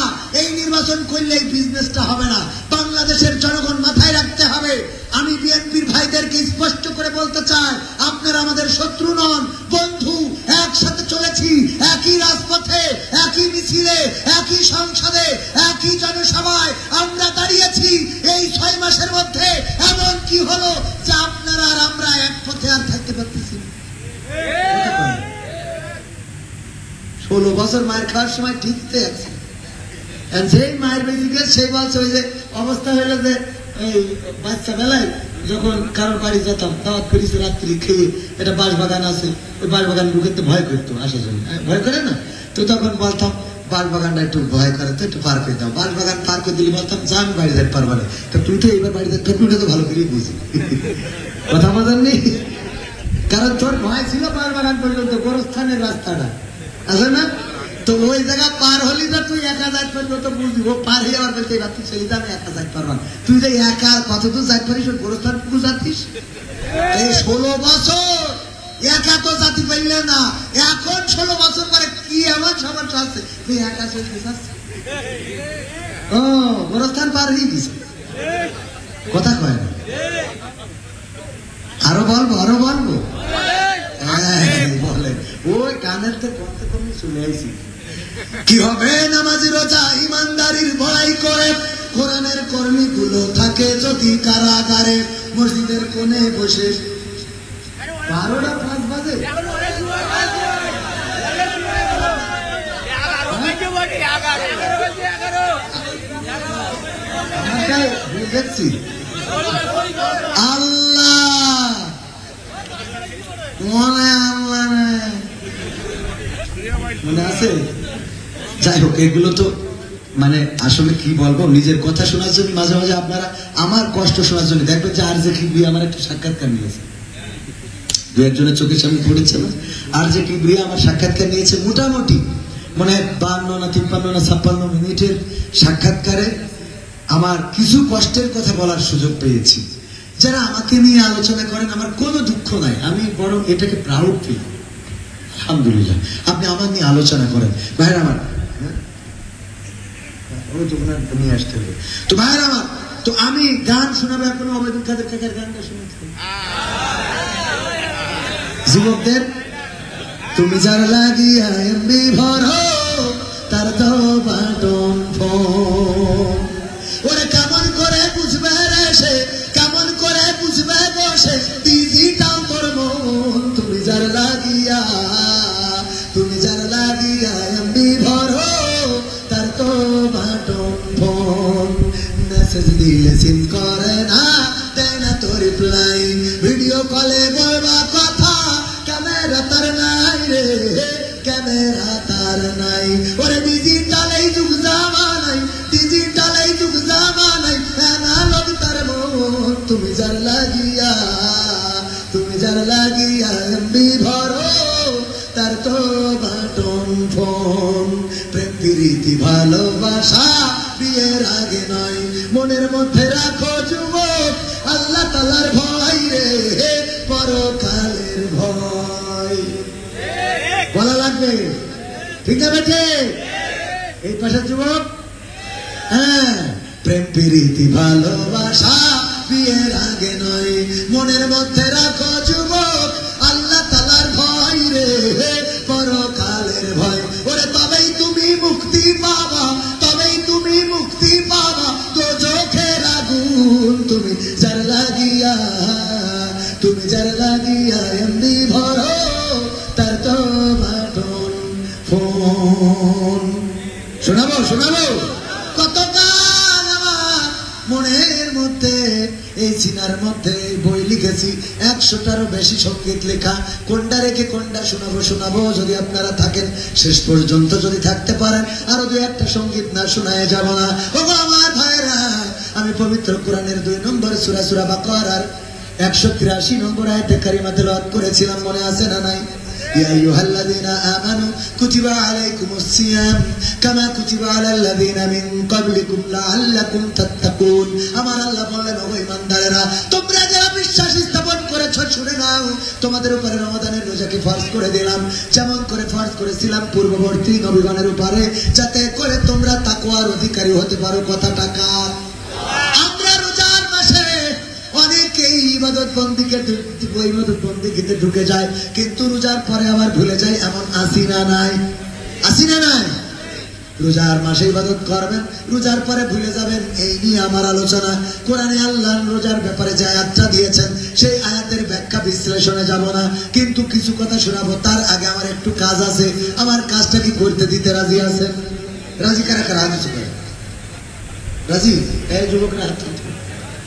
এই নির্বাচন করলে এই বিজনেসটা হবে না। বাংলাদেশের জনগণ মাথায় রাখতে হবে, হবে। আমি বিএনপির ভাইদেরকে স্পষ্ট করে বলতে চাই, আপনারা আমাদের শত্রু নন, বন্ধু। একসাথে চলেছি, একই রাজপথে, একই মিছিলে, একই সংসদে, একই জনসভায় আমরা দাঁড়িয়েছি। এই 6 মাসের মধ্যে এমন কি হলো যে আপনারা আর আমরা এক পথে আর থাকতে পারতেছি? 16 বছর মায়ের খাওয়ার সময় ঠিকতে আছে, যেই মায়ের বেশি গেছে সেই বলছে ওই যে অবস্থা হইলো যে এই বাচ্চা বেলায় যখন কারোর বাড়ি যেতাম, দাওয়াত করেছি রাত্রি খেয়ে, এটা বাঁশবাগান আছে, ওই বাঁশবাগান ঢুকতে ভয় করতো, আসার জন্য ভয় করে না, তো তখন বলতাম বাঁশবাগানটা একটু ভয় করে, তো একটু পার করে দাও। বাঁশবাগান পার করে দিলে বলতাম যা আমি বাড়ি যেতে পারবো না, তো তুই তো এইবার বাড়ি যেতে পারবি, তো ভালো করেই বুঝি। কথা বোঝেন নি? কারণ তোর ভয় ছিল বাঁশবাগান পর্যন্ত, গোরস্থানের রাস্তাটা আছে না, তো ওই জায়গা পার হলি না তুই একা যাইতে পারবি, তো বুঝবি ও পার হয়ে আবার বলতে এবার তুই ছেলে আমি একা যাইতে পারবো না। তুই যে একা কত দূর যাইতে পারিস, ওই গোরস্থান পুরো যাতিস। এই 16 বছর একা তো জাতি পাইলে না, এখন 16 বছর পরে কি এমন সমস্যা আছে তুই একা চলতে চাচ্ছিস? ও গোরস্থান পার হয়ে গেছে, কথা কয় না। আরো বলবো, আরো বলবো, বলে ওই কানের তো কমতে কমে চলে আইছি। কি হবে নামাজি রোজা ইমানদারির বড়াই করে, কোরআনের কর্মী গুলো থাকে যদি কারাগারে, মসজিদের কোণে বসে 12টা 5 বাজে দেখছি। আল্লাহ মনে আছে? যাই হোক, এগুলো তো মানে আসলে কি বলবো, নিজের কথা শোনার জন্য মাঝে মাঝে আপনারা আমার কষ্ট শোনার জন্য দেখবেন যে আর যে কিবরি আমার একটা সাক্ষাৎকার নিয়েছে, 2-1 চোখের সামনে পড়েছে না, আর যে কিবরি আমার সাক্ষাৎকার নিয়েছে, মোটামুটি মনে হয় 52 না 53 না 56 মিনিটের সাক্ষাৎকারে আমার কিছু কষ্টের কথা বলার সুযোগ পেয়েছি। যারা আমাকে নিয়ে আলোচনা করেন আমার কোনো দুঃখ নাই, আমি বরং এটাকে প্রাউড ফিল। আলহামদুলিল্লাহ আপনি আমার নিয়ে আলোচনা করেন। ভাইরা আমার, নিয়ে আসতে হবে তো ভাইরা আমার, তো আমি গান শোনাবো এখনো ওবায়দুল কাদের কাকার গানটা শুনেছি যুবকদের। তুমি যার লাগিয়া এমবি ভরো তার তো বাটন ফোন, ওরে কেমন করে বুঝবে রে সে, কেমন করে বুঝবে বসে ডিজিটাল তোর মন। তুমি যার লাগিয়া, তুমি যার লাগিয়া এমবি ভরো তার তো বাটন ফোন, মেসেজ দিলে সিন করে না, দেয় না তো রিপ্লাই, ভিডিও কলে বলবা কথা ক্যামেরা তার নাই রে, ক্যামেরা তার নাই। ওরে ডিজিটাল এই যুগ জামানাই, ডিজিটাল এই যুগ জামানাই, অ্যানালগ তার মন। তুমি যার লাগিয়া, তুমি যার লাগিয়া এমবি ভরো তার তো বাটন ফোন। প্রেম প্রীতি ভালোবাসা বিয়ের আগে নয়, মনের মধ্যে রাখো যুবক আল্লাহ তাআলার ভয় রে, পরকালের ভয়। বলা লাগবে ঠিক না বেঠে? এই পাশের যুবক, হ্যাঁ, প্রেম প্রীতি ভালোবাসা বিয়ের আগে নয়, মনের মধ্যে রাখো যুবক আল্লাহ তাআলার ভয় রে, পরকালের ভয়। ওরে তবেই তুমি মুক্তি পাবা, তবেই তুমি মুক্তি পাবা দোজখের আগুন। তুমি যার লাগিয়া, তুমি যার লাগিয়া এমনি ভরো তার তো বাটন ফোন। শোনাবো, শোনাবো কত গান আমার মনের মধ্যে, এই সিনার মধ্যে বই লিখেছি 100টারও বেশি সঙ্গীত লেখা, কোনটা রেখে কোনটা শোনাবো শোনাবো। যদি আপনারা থাকেন শেষ পর্যন্ত, যদি থাকতে পারেন আরো 2-1টা সঙ্গীত না শোনায় যাব না। ওগো আমার ভাইরা, আমি পবিত্র কোরআনের 2 নম্বর সূরা, সূরা বাকারার 183 নম্বর আয়াতে কারিমা তেলাওয়াত করেছিলাম, মনে আছে না নাই? ইয়া আইয়ুহাল্লাযীনা আমানু কুতিবা আলাইকুমুস সিয়াম কামা কুতিবা আলাল লাযীনা মিন ক্বাবলিকুম লাআল্লাকুম তাত্তাকুন। আমার আল্লাহ বলেন, ও ঈমানদারেরা, তোমরা যারা বিশ্বাস স্থাপন করেছো শুনে নাও, তোমাদের উপরে রমাদানের রোজাকে ফরজ করে দিলাম, যেমন করে ফরজ করেছিলাম পূর্ববর্তী নবীগণের উপরে, যাতে করে তোমরা তাকওয়ার অধিকারী হতে পারো। কথাটা কার? আমরা রোজার মাসে ইবাদত বন্দিগিতে ঢুকে যায়, কিন্তু রোজার পরে আবার ভুলে যায়, এমন আসি না নাই? আসি না নাই? রোজার মাসে ইবাদত করবেন, রোজার পরে ভুলে যাবেন, এই নিয়ে আমার আলোচনা। কোরআনে আল্লাহ রোজার ব্যাপারে যে আয়াতটা দিয়েছেন সেই আয়াতের ব্যাখ্যা বিশ্লেষণে যাব না, কিন্তু কিছু কথা শোনাবো। তার আগে আমার একটু কাজ আছে, আমার কাজটা কি করতে দিতে রাজি আছেন? রাজি কারা কারা? রাজি? এই যুবকরা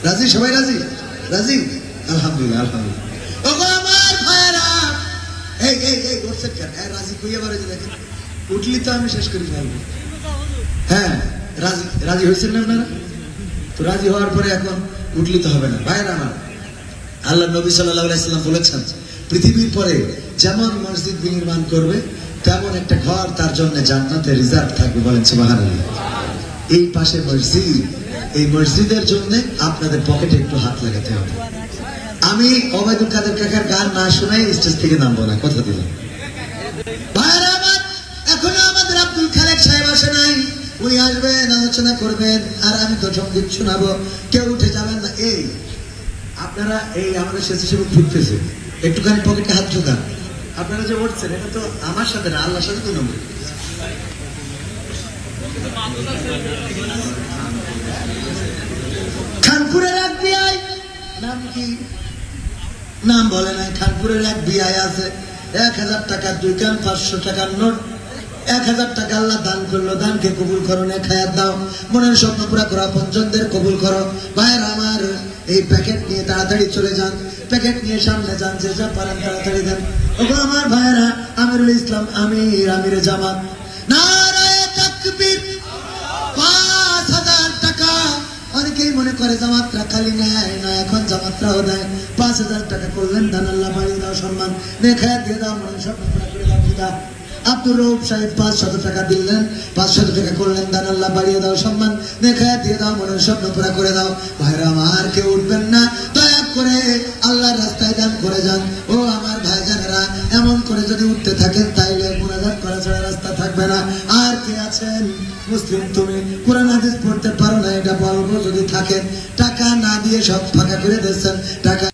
রাজি? সবাই রাজি? রাজি? আলহামদুলিল্লাহ, আলহামদুলিল্লাহ। ওগো আমার ভাইরা, এই এই এই করছেন কেন? রাজি কইয়া বারে দেখেন, উঠলি তো আমি শেষ করি ফেলবো। হ্যাঁ, রাজি রাজি হয়েছেন না আপনারা? তো রাজি হওয়ার পরে এখন উঠলি তো হবে না। ভাইরা আমার, আল্লাহ নবী সাল্লাল্লাহু আলাইহি সাল্লাম বলেছেন, পৃথিবীর পরে যেমন মসজিদ নির্মাণ করবে তেমন একটা ঘর তার জন্য জান্নাতে রিজার্ভ থাকবে। বলেন সুবহানাল্লাহ। এই পাশে মসজিদ, এই মসজিদের জন্য আপনাদের পকেটে একটু হাত লাগাতে হবে। আমি ওবায়দুল কাদের কাকার গান না শোনাই স্টেজ থেকে নামবো না, কথা দিলাম। ভাইরা আমার, এখনো আমাদের আব্দুল খালেক সাহেব আসে নাই, উনি আসবেন, আলোচনা করবেন, আর আমি তো সঙ্গীত শোনাবো। কেউ উঠে যাবেন না। এই আপনারা এই আমাদের স্বেচ্ছাসেবক ঘুরতেছে, একটুখানি পকেটে হাত ঢোকান। আপনারা যে উঠছেন এটা তো আমার সাথে না, আল্লাহর সাথে তো নম্বর। খানপুরের এক বিআই, নাম কি? নাম বলে নাই। খানপুরের এক বিআই আছে, 1000 টাকার 2 কান 500 টাকার নোট, 1000 টাকা আল্লাহ দান করলো। দানকে কবুল করো, নে খায়াত দাও, মনের স্বপ্ন পুরা করো, আপনজনদের কবুল করো। ভাইয়ের আমার, এই প্যাকেট নিয়ে তাড়াতাড়ি চলে যান, প্যাকেট নিয়ে সামনে যান, যে যা পারেন তাড়াতাড়ি দেন। ওগো আমার ভাইয়েরা, আমিরুল ইসলাম আমির, আমিরে জামাত, নারায়ে তাকবীর, 5000 টাকা। অনেকেই মনে করে জামাতরা খালি নেয় না, এখন জামাতরাও দেয়। 5000 টাকা করলেন দান, আল্লাহ বাড়িয়ে দাও, সম্মান নে খায়াত দিয়ে দাও, মনের স্বপ্ন পুরা করে দাও। দিদা আব্দুর রউফ সাহেব 500 টাকা দিলেন, 500 টাকা করলেন দান, আল্লাহ বাড়িয়ে দাও, সম্মান নে খায়াত দিয়ে দাও, মনের স্বপ্ন পুরা করে দাও। ভাইরা আমার, কেউ উঠবেন না, দয়া করে আল্লাহর রাস্তায় দান করে যান। ও আমার ভাইজানেরা, এমন করে যদি উঠতে থাকেন তাইলে মুনাজাত করা ছাড়া রাস্তা থাকবে না। আর কে আছেন মুসলিম, তুমি কোরআন হাদিস পড়তে পারো না, এটা বলবো। যদি থাকেন, টাকা না দিয়ে সব ফাঁকা করে দিচ্ছেন, টাকা